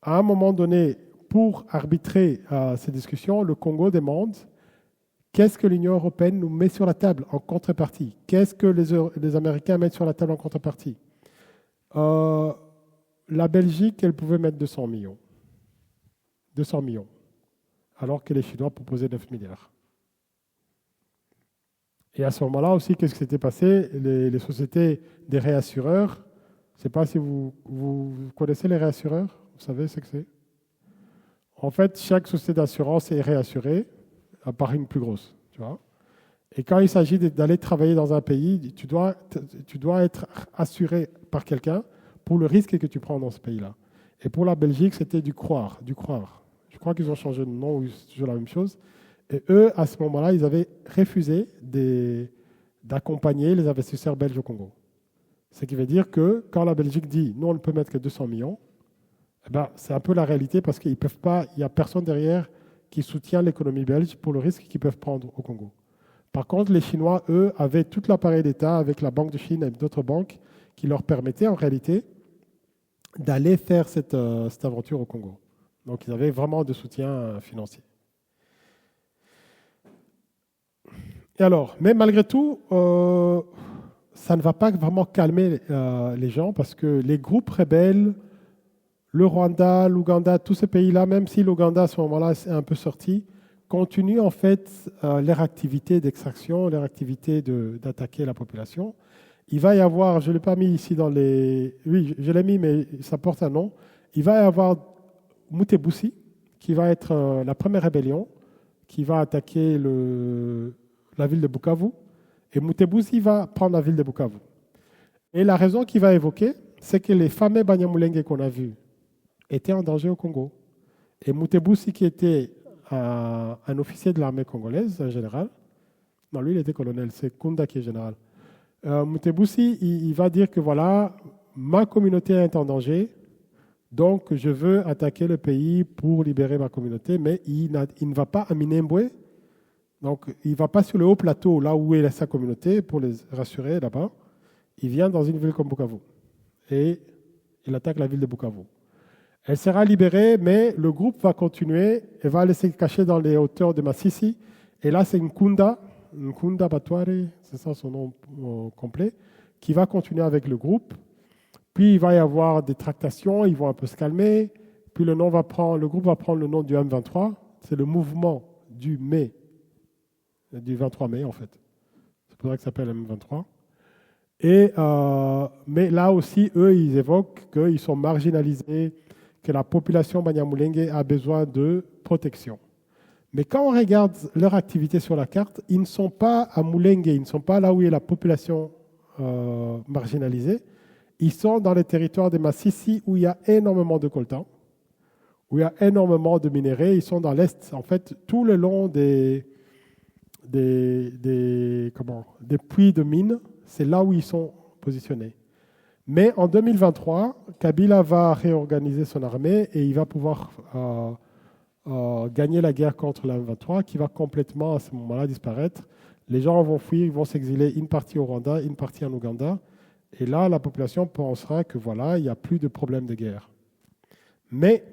à un moment donné, pour arbitrer ces discussions, le Congo demande qu'est-ce que l'Union européenne nous met sur la table en contrepartie? Qu'est-ce que les Américains mettent sur la table en contrepartie? La Belgique, elle pouvait mettre 200 millions. 200 millions. Alors que les Chinois proposaient 9 milliards. Et à ce moment-là aussi, qu'est-ce qui s'était passé? Les sociétés des réassureurs, je ne sais pas si vous connaissez les réassureurs, vous savez ce que c'est? En fait, chaque société d'assurance est réassurée par une plus grosse. Tu vois? Et quand il s'agit d'aller travailler dans un pays, tu dois être assuré par quelqu'un pour le risque que tu prends dans ce pays-là. Et pour la Belgique, c'était du croire. Je crois qu'ils ont changé de nom ou c'est toujours la même chose. Et eux, à ce moment-là, ils avaient refusé d'accompagner les investisseurs belges au Congo. Ce qui veut dire que quand la Belgique dit « nous, on ne peut mettre que 200 millions », eh ben, c'est un peu la réalité parce qu'ils peuvent pas, il n'y a personne derrière qui soutient l'économie belge pour le risque qu'ils peuvent prendre au Congo. Par contre, les Chinois, eux, avaient tout l'appareil d'État avec la Banque de Chine et d'autres banques qui leur permettaient en réalité d'aller faire cette aventure au Congo. Donc, ils avaient vraiment de soutien financier. Et alors, mais malgré tout, ça ne va pas vraiment calmer les gens parce que les groupes rebelles, le Rwanda, l'Ouganda, tous ces pays-là, même si l'Ouganda à ce moment-là est un peu sorti, continuent en fait leur activité d'extraction, leur activité d'attaquer la population. Il va y avoir, je ne l'ai pas mis ici dans les... Oui, je l'ai mis, mais ça porte un nom. Il va y avoir Mutebousi, qui va être la première rébellion, qui va attaquer la ville de Bukavu. Et Mutebousi va prendre la ville de Bukavu. Et la raison qu'il va évoquer, c'est que les fameux Banyamulenge qu'on a vus étaient en danger au Congo. Et Mutebousi, qui était un officier de l'armée congolaise, un général. Non, lui, il était colonel, c'est Kunda qui est général. Mutebutsi, il va dire que voilà, ma communauté est en danger, donc je veux attaquer le pays pour libérer ma communauté, mais il ne va pas à Minembwe, donc il ne va pas sur le haut plateau, là où est sa communauté, pour les rassurer là-bas. Il vient dans une ville comme Bukavu et il attaque la ville de Bukavu. Elle sera libérée, mais le groupe va continuer et va laisser cacher dans les hauteurs de Masisi. Et là, c'est une Kunda Batware, c'est ça son nom complet, qui va continuer avec le groupe. Puis il va y avoir des tractations, ils vont un peu se calmer. Puis le groupe va prendre le nom du M23. C'est le mouvement du 23 mai en fait. C'est pour ça que ça s'appelle M23. Mais là aussi, eux, ils évoquent qu'ils sont marginalisés, que la population Banyamulenge a besoin de protection. Mais quand on regarde leur activité sur la carte, ils ne sont pas à Mulenge, ils ne sont pas là où est la population marginalisée. Ils sont dans les territoires de Masisi où il y a énormément de coltan, où il y a énormément de minerais. Ils sont dans l'Est, en fait, tout le long des puits de mines. C'est là où ils sont positionnés. Mais en 2023, Kabila va réorganiser son armée et il va pouvoir gagner la guerre contre la M23 qui va complètement à ce moment-là disparaître. Les gens vont fuir, ils vont s'exiler une partie au Rwanda, une partie en Ouganda. Et là, la population pensera que voilà, il n'y a plus de problème de guerre. Mais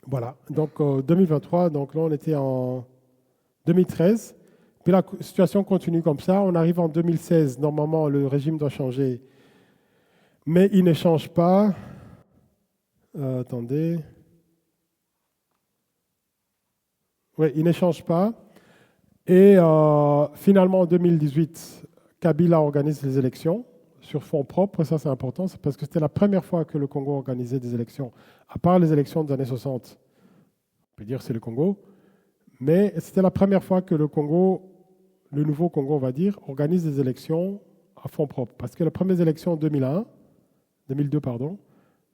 voilà, donc 2023, donc là on était en 2013. Puis la situation continue comme ça. On arrive en 2016. Normalement, le régime doit changer. Mais il ne change pas. Attendez. Oui, il ne change pas. Et finalement, en 2018, Kabila organise les élections sur fonds propres. Ça, c'est important. C'est parce que c'était la première fois que le Congo organisait des élections. À part les élections des années 60. On peut dire que c'est le Congo. Mais c'était la première fois que le nouveau Congo, on va dire, organise des élections à fonds propres. Parce que les premières élections en 2002,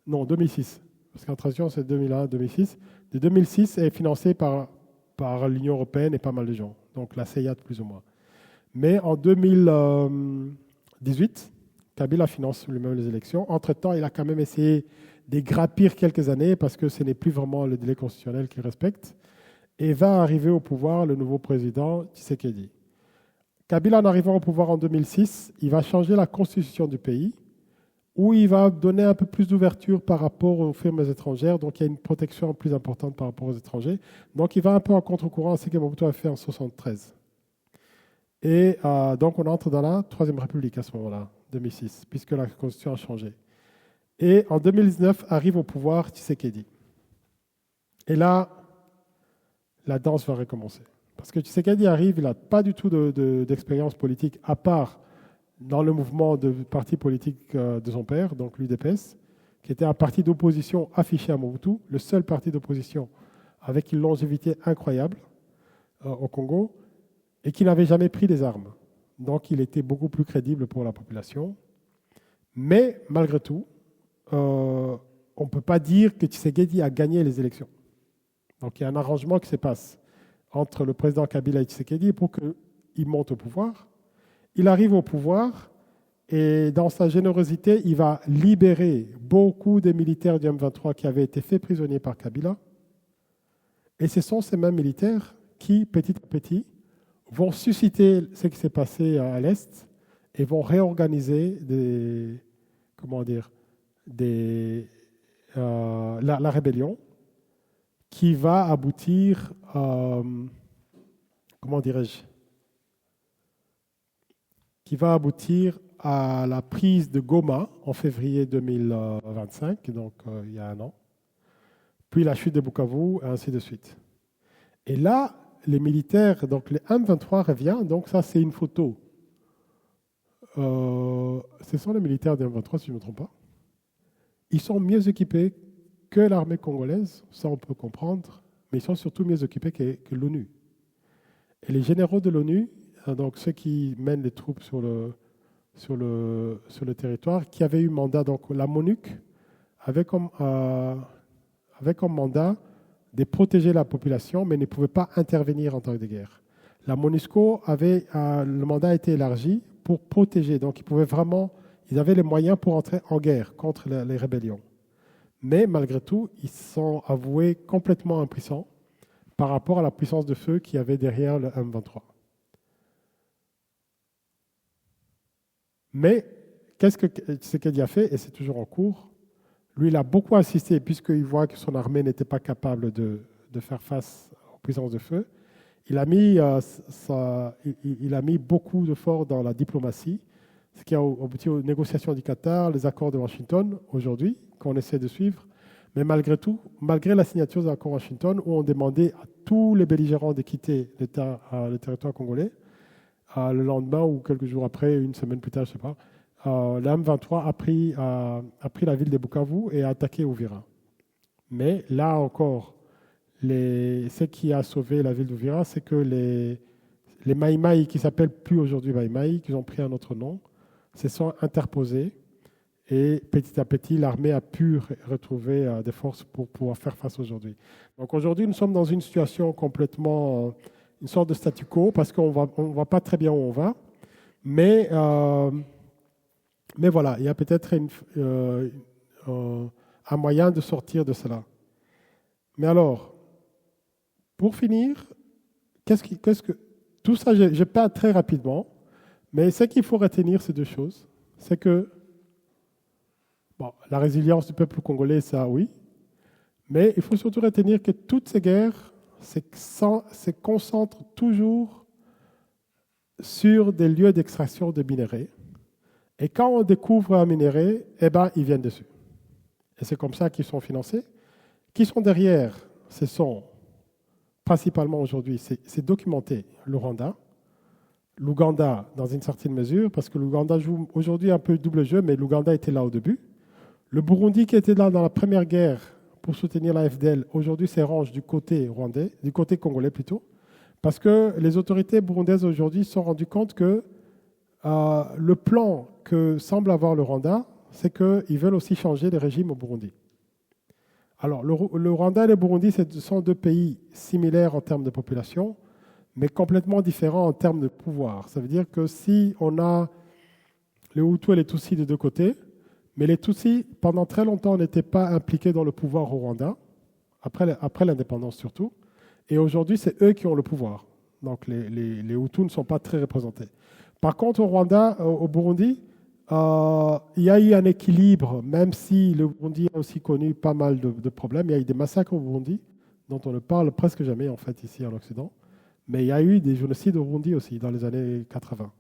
non, 2006, parce qu'en transition, c'est 2001-2006. De 2006 est financé par l'Union européenne et pas mal de gens, donc la CEIAT plus ou moins. Mais en 2018, Kabila finance lui-même les élections. Entre-temps, il a quand même essayé de grappir quelques années parce que ce n'est plus vraiment le délai constitutionnel qu'il respecte. Et va arriver au pouvoir le nouveau président Tshisekedi. Kabila, en arrivant au pouvoir en 2006, il va changer la constitution du pays, où il va donner un peu plus d'ouverture par rapport aux firmes étrangères, donc il y a une protection plus importante par rapport aux étrangers. Donc il va un peu en contre-courant à ce que Mobutu a fait en 1973. Et donc on entre dans la Troisième République à ce moment-là, 2006, puisque la constitution a changé. Et en 2019 arrive au pouvoir Tshisekedi. Et là, la danse va recommencer. Parce que Tshisekedi arrive, il n'a pas du tout d'expérience politique, à part dans le mouvement de parti politique de son père, donc l'UDPS, qui était un parti d'opposition affiché à Mobutu, le seul parti d'opposition avec une longévité incroyable au Congo, et qui n'avait jamais pris des armes. Donc il était beaucoup plus crédible pour la population. Mais malgré tout, on ne peut pas dire que Tshisekedi a gagné les élections. Donc il y a un arrangement qui se passe entre le président Kabila et Tshisekedi pour qu'il monte au pouvoir. Il arrive au pouvoir et dans sa générosité, il va libérer beaucoup des militaires du M23 qui avaient été faits prisonniers par Kabila. Et ce sont ces mêmes militaires qui, petit à petit, vont susciter ce qui s'est passé à l'Est et vont réorganiser la rébellion qui va aboutir, à la prise de Goma en février 2025, donc il y a un an, puis la chute de Bukavu, et ainsi de suite. Et là, les militaires, donc les M23 revient, donc ça c'est une photo. Ce sont les militaires des M23, si je ne me trompe pas. Ils sont mieux équipés que l'armée congolaise, ça on peut comprendre, mais ils sont surtout mieux équipés que l'ONU. Et les généraux de l'ONU, donc ceux qui mènent les troupes sur le territoire, qui avaient eu mandat, donc la MONUC, avec comme mandat de protéger la population, mais ne pouvaient pas intervenir en temps de guerre. La MONUSCO le mandat a été élargi pour protéger, donc ils avaient les moyens pour entrer en guerre contre les rébellions. Mais malgré tout, ils se sont avoués complètement impuissants par rapport à la puissance de feu qu'il y avait derrière le M23. Mais qu'est-ce que Tshisekedi a fait, et c'est toujours en cours? Lui, il a beaucoup insisté, puisqu'il voit que son armée n'était pas capable de faire face aux puissances de feu. Il a mis beaucoup d'efforts dans la diplomatie, ce qui a abouti aux négociations du Qatar, les accords de Washington aujourd'hui, qu'on essaie de suivre. Mais malgré tout, malgré la signature des accords de Washington, où on demandait à tous les belligérants de quitter le territoire congolais, le lendemain ou quelques jours après, une semaine plus tard, je ne sais pas, le M23 a pris la ville de Bukavu et a attaqué Uvira. Mais là encore, ce qui a sauvé la ville d'Uvira, c'est que les Maï Maï, qui s'appellent plus aujourd'hui Maï Maï, qui ont pris un autre nom, se sont interposés et petit à petit, l'armée a pu retrouver des forces pour pouvoir faire face aujourd'hui. Donc aujourd'hui, nous sommes dans une situation complètement, une sorte de statu quo, parce qu'on ne voit pas très bien où on va, mais voilà, il y a peut-être un moyen de sortir de cela. Mais alors, pour finir, tout ça, je parle très rapidement, mais ce qu'il faut retenir, c'est deux choses. C'est que la résilience du peuple congolais, ça oui, mais il faut surtout retenir que toutes ces guerres se concentrent toujours sur des lieux d'extraction de minerais. Et quand on découvre un minerai, ils viennent dessus. Et c'est comme ça qu'ils sont financés. Qui sont derrière? Ce sont principalement aujourd'hui, c'est documenté, le Rwanda, l'Ouganda dans une certaine mesure, parce que l'Ouganda joue aujourd'hui un peu double jeu, mais l'Ouganda était là au début. Le Burundi qui était là dans la première guerre pour soutenir la FDL, aujourd'hui s'arrange du côté rwandais, du côté congolais plutôt, parce que les autorités burundaises aujourd'hui se sont rendues compte que le plan que semble avoir le Rwanda, c'est qu'ils veulent aussi changer les régimes au Burundi. Alors, le Rwanda et le Burundi, ce sont deux pays similaires en termes de population, mais complètement différents en termes de pouvoir. Ça veut dire que si on a les Hutus et les Tutsis de deux côtés, mais les Tutsis, pendant très longtemps, n'étaient pas impliqués dans le pouvoir au Rwanda, après l'indépendance surtout, et aujourd'hui, c'est eux qui ont le pouvoir. Donc, les Hutus ne sont pas très représentés. Par contre, au Rwanda, au Burundi, il y a eu un équilibre, même si le Burundi a aussi connu pas mal de problèmes. Il y a eu des massacres au Burundi, dont on ne parle presque jamais en fait ici en Occident. Mais il y a eu des génocides au Burundi aussi dans les années 80.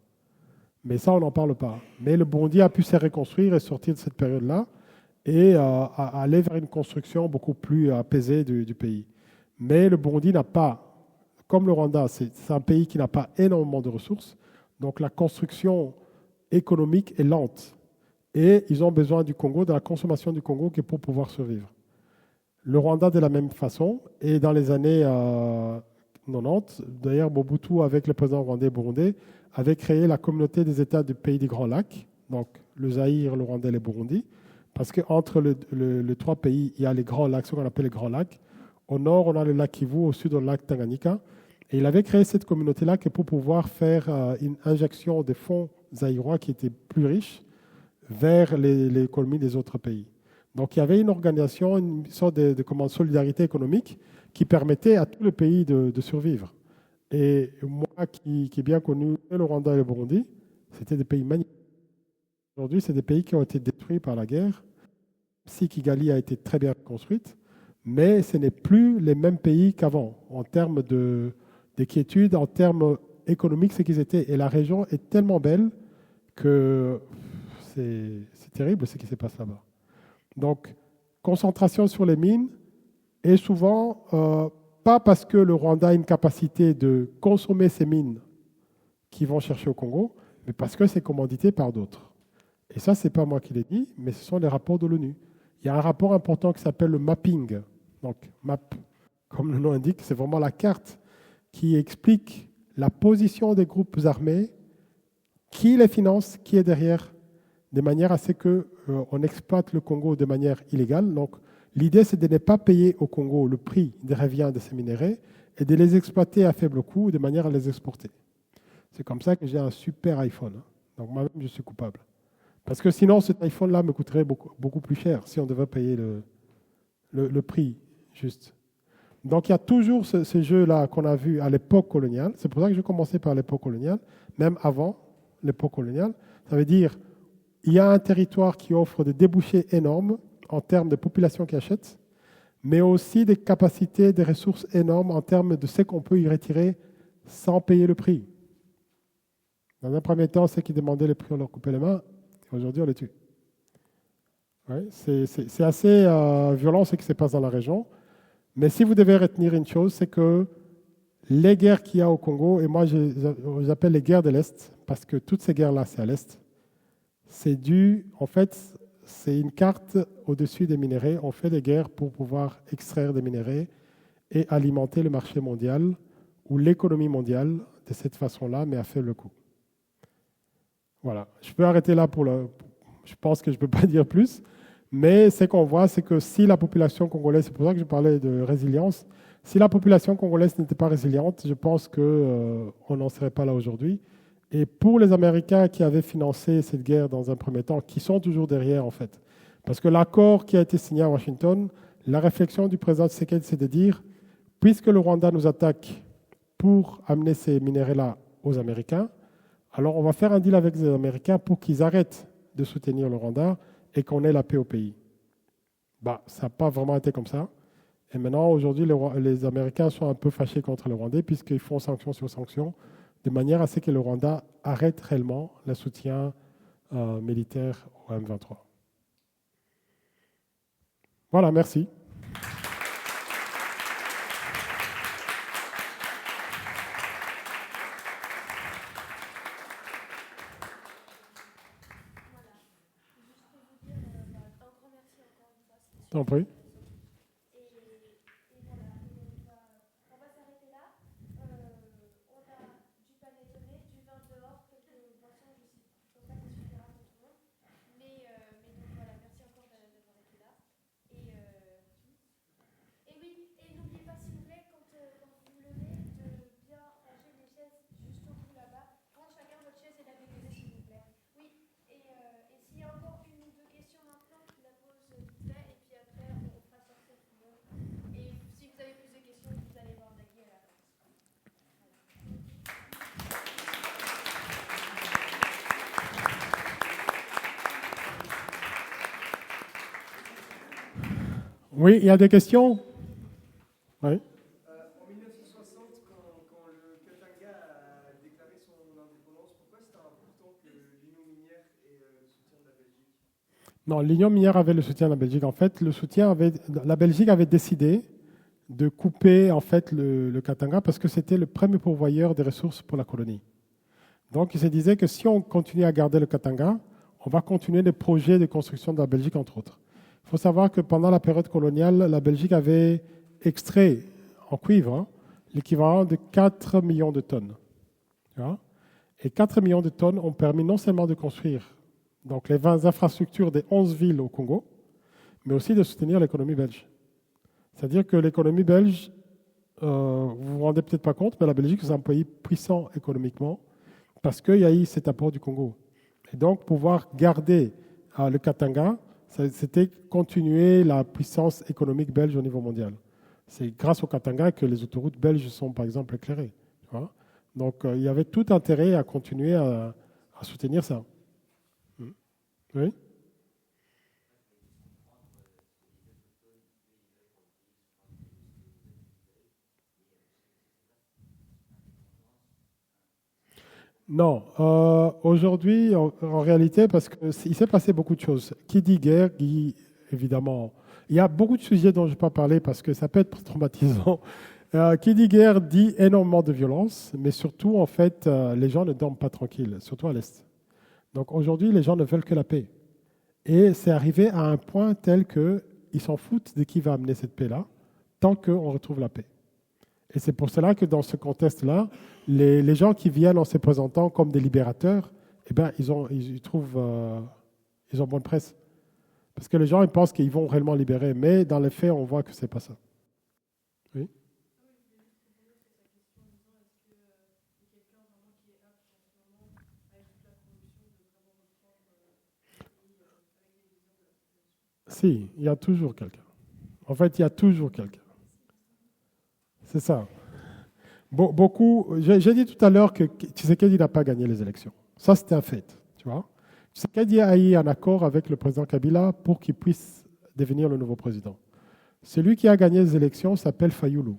Mais ça, on n'en parle pas. Mais le Burundi a pu se reconstruire et sortir de cette période-là et aller vers une construction beaucoup plus apaisée du pays. Mais le Burundi n'a pas, comme le Rwanda, c'est un pays qui n'a pas énormément de ressources. Donc la construction économique est lente. Et ils ont besoin du Congo, de la consommation du Congo pour pouvoir survivre. Le Rwanda de la même façon. Et dans les années 90, d'ailleurs Mobutu, avec le président rwandais et burundais, avait créé la communauté des États du pays des Grands Lacs, donc le Zaïre, le Rwanda et le Burundi, parce qu'entre les trois pays, il y a les Grands Lacs, ce qu'on appelle les Grands Lacs. Au nord, on a le lac Kivu, au sud, on a le lac Tanganyika. Et il avait créé cette communauté-là pour pouvoir faire une injection des fonds zaïrois qui étaient plus riches vers les économies des autres pays. Donc il y avait une organisation, une sorte de solidarité économique qui permettait à tout le pays de survivre. Et moi qui ai bien connu le Rwanda et le Burundi, c'était des pays magnifiques. Aujourd'hui, c'est des pays qui ont été détruits par la guerre. Si Kigali a été très bien construite, mais ce n'est plus les mêmes pays qu'avant en termes de quiétude, en termes économiques, ce qu'ils étaient. Et la région est tellement belle que c'est terrible ce qui se passe là-bas. Donc, concentration sur les mines, et souvent, pas parce que le Rwanda a une capacité de consommer ces mines qu'ils vont chercher au Congo, mais parce que c'est commandité par d'autres. Et ça, ce n'est pas moi qui l'ai dit, mais ce sont les rapports de l'ONU. Il y a un rapport important qui s'appelle le mapping. Donc, MAP, comme le nom indique, c'est vraiment la carte qui explique la position des groupes armés, qui les finance, qui est derrière, de manière à ce qu'on exploite le Congo de manière illégale. Donc, L'idée, c'est de ne pas payer au Congo le prix des revient de ces minéraux et de les exploiter à faible coût de manière à les exporter. C'est comme ça que j'ai un super iPhone. Hein. Donc moi-même, je suis coupable. Parce que sinon, cet iPhone-là me coûterait beaucoup plus cher si on devait payer le prix juste. Donc il y a toujours ces jeux-là qu'on a vus à l'époque coloniale. C'est pour ça que j'ai commencé par l'époque coloniale, même avant l'époque coloniale. Ça veut dire il y a un territoire qui offre des débouchés énormes en termes de population qui achète, mais aussi des capacités, des ressources énormes en termes de ce qu'on peut y retirer sans payer le prix. Dans un premier temps, ceux qui demandaient les prix, on leur coupait les mains. Aujourd'hui, on les tue. Ouais, c'est assez violent ce qui se passe dans la région. Mais si vous devez retenir une chose, c'est que les guerres qu'il y a au Congo, et moi j'appelle les guerres de l'Est, parce que toutes ces guerres-là, c'est à l'Est, c'est dû, en fait, c'est une carte au-dessus des minéraux. On fait des guerres pour pouvoir extraire des minéraux et alimenter le marché mondial ou l'économie mondiale de cette façon-là, mais à faible coût. Voilà. Je peux arrêter là je pense que je ne peux pas dire plus. Mais ce qu'on voit, c'est que si la population congolaise, c'est pour ça que je parlais de résilience, si la population congolaise n'était pas résiliente, je pense qu'on n'en serait pas là aujourd'hui. Et pour les Américains qui avaient financé cette guerre dans un premier temps, qui sont toujours derrière en fait, parce que l'accord qui a été signé à Washington, la réflexion du président Tshisekedi, c'est de dire, puisque le Rwanda nous attaque pour amener ces minéraux-là aux Américains, alors on va faire un deal avec les Américains pour qu'ils arrêtent de soutenir le Rwanda et qu'on ait la paix au pays. Ça n'a pas vraiment été comme ça. Et maintenant, aujourd'hui, les Américains sont un peu fâchés contre le Rwandais puisqu'ils font sanction sur sanction de manière à ce que le Rwanda arrête réellement le soutien militaire au M23. Voilà, merci. T'en prie. Oui, il y a des questions? Oui. En 1960, quand le Katanga a déclaré son indépendance, pourquoi c'était important que l'Union minière ait le soutien de la Belgique? Non, l'Union minière avait le soutien de la Belgique. En fait, la Belgique avait décidé de couper en fait le Katanga parce que c'était le premier pourvoyeur des ressources pour la colonie. Donc, il se disait que si on continue à garder le Katanga, on va continuer les projets de construction de la Belgique, entre autres. Il faut savoir que pendant la période coloniale, la Belgique avait extrait en cuivre l'équivalent de 4 millions de tonnes. Et 4 millions de tonnes ont permis non seulement de construire donc les 20 infrastructures des 11 villes au Congo, mais aussi de soutenir l'économie belge. C'est-à-dire que l'économie belge, vous ne vous rendez peut-être pas compte, mais la Belgique est un pays puissant économiquement parce qu'il y a eu cet apport du Congo. Et donc, pouvoir garder le Katanga, c'était continuer la puissance économique belge au niveau mondial. C'est grâce au Katanga que les autoroutes belges sont, par exemple, éclairées. Donc, il y avait tout intérêt à continuer à soutenir ça. Oui. Non, aujourd'hui, en réalité, parce qu'il s'est passé beaucoup de choses. Qui dit guerre, dit évidemment. Il y a beaucoup de sujets dont je ne vais pas parler parce que ça peut être traumatisant. Qui dit guerre dit énormément de violence, mais surtout, en fait, les gens ne dorment pas tranquilles, surtout à l'Est. Donc aujourd'hui, les gens ne veulent que la paix. Et c'est arrivé à un point tel qu'ils s'en foutent de qui va amener cette paix-là, tant qu'on retrouve la paix. Et c'est pour cela que dans ce contexte-là, les gens qui viennent en se présentant comme des libérateurs, eh ben, ils ont bonne presse. Parce que les gens ils pensent qu'ils vont réellement libérer, mais dans les faits, on voit que c'est pas ça. Oui. Si, il y a toujours quelqu'un. En fait, il y a toujours quelqu'un. C'est ça. Beaucoup, j'ai dit tout à l'heure que Tshisekedi n'a pas gagné les élections. Ça, c'était un fait. Tu vois. Tshisekedi a eu un accord avec le président Kabila pour qu'il puisse devenir le nouveau président. Celui qui a gagné les élections s'appelle Fayoulou.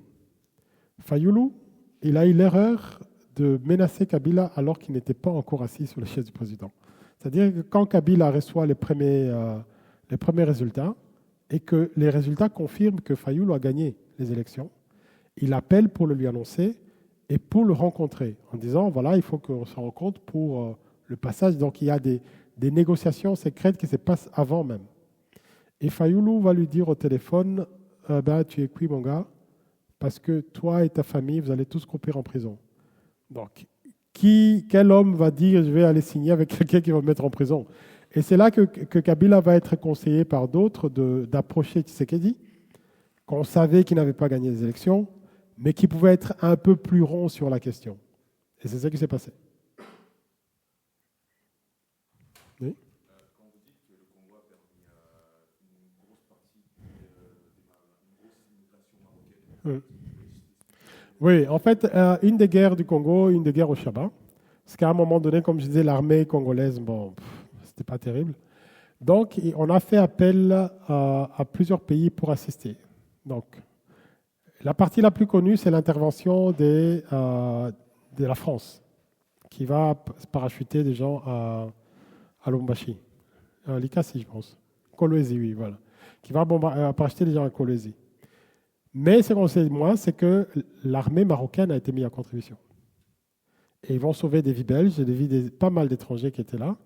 Fayoulou, il a eu l'erreur de menacer Kabila alors qu'il n'était pas encore assis sur le chaise du président. C'est-à-dire que quand Kabila reçoit les premiers résultats et que les résultats confirment que Fayoulou a gagné les élections, il appelle pour le lui annoncer et pour le rencontrer en disant voilà, il faut qu'on se rencontre pour le passage. Donc il y a des négociations secrètes qui se passent avant même. Et Fayoulou va lui dire au téléphone ben, tu es cuit, mon gars, parce que toi et ta famille, vous allez tous croupir en prison. Donc, quel homme va dire je vais aller signer avec quelqu'un qui va me mettre en prison? Et c'est là que Kabila va être conseillé par d'autres d'approcher Tshisekedi, qu'on savait qu'il n'avait pas gagné les élections, mais qui pouvait être un peu plus rond sur la question. Et c'est ça qui s'est passé. Oui. Quand vous dites que le Congo a permis une grosse partie, une grosse immigration marocaine, Oui, en fait, une des guerres du Congo, une des guerres au Chaba, parce qu'à un moment donné, comme je disais, l'armée congolaise, bon, c'était pas terrible. Donc, on a fait appel à plusieurs pays pour assister. Donc, la partie la plus connue, c'est l'intervention de la France, qui va parachuter des gens à Lubumbashi, à Likasi, je pense. Kolwezi, oui, voilà. Qui va parachuter des gens à Kolwezi. Mais ce qu'on sait moins, c'est que l'armée marocaine a été mise à contribution. Et ils vont sauver des vies belges et des vies pas mal d'étrangers qui étaient là.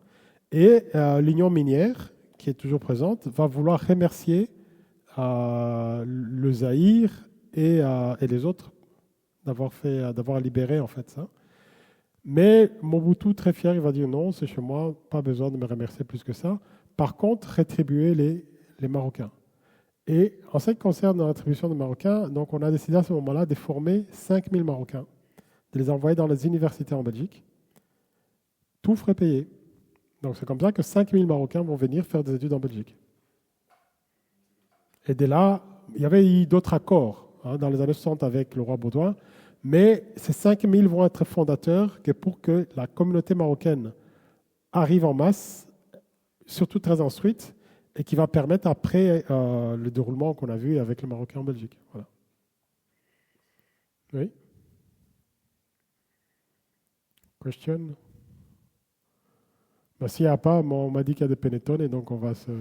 Et l'Union minière, qui est toujours présente, va vouloir remercier le Zaïre et les autres d'avoir libéré en fait ça. Mais Mobutu, très fier, il va dire non, c'est chez moi, pas besoin de me remercier plus que ça. Par contre, rétribuer les Marocains. Et en ce qui concerne la rétribution des Marocains, donc on a décidé à ce moment-là de former 5000 Marocains, de les envoyer dans les universités en Belgique, tout frais payé. Donc c'est comme ça que 5000 Marocains vont venir faire des études en Belgique. Et dès là, il y avait eu d'autres accords dans les années 60 avec le roi Baudouin, mais ces 5000 vont être fondateurs pour que la communauté marocaine arrive en masse, surtout très instruite, et qui va permettre après le déroulement qu'on a vu avec les Marocains en Belgique. Voilà. Oui. Question? Ben, s'il n'y a pas, on m'a dit qu'il y a des pénétones et donc on va se...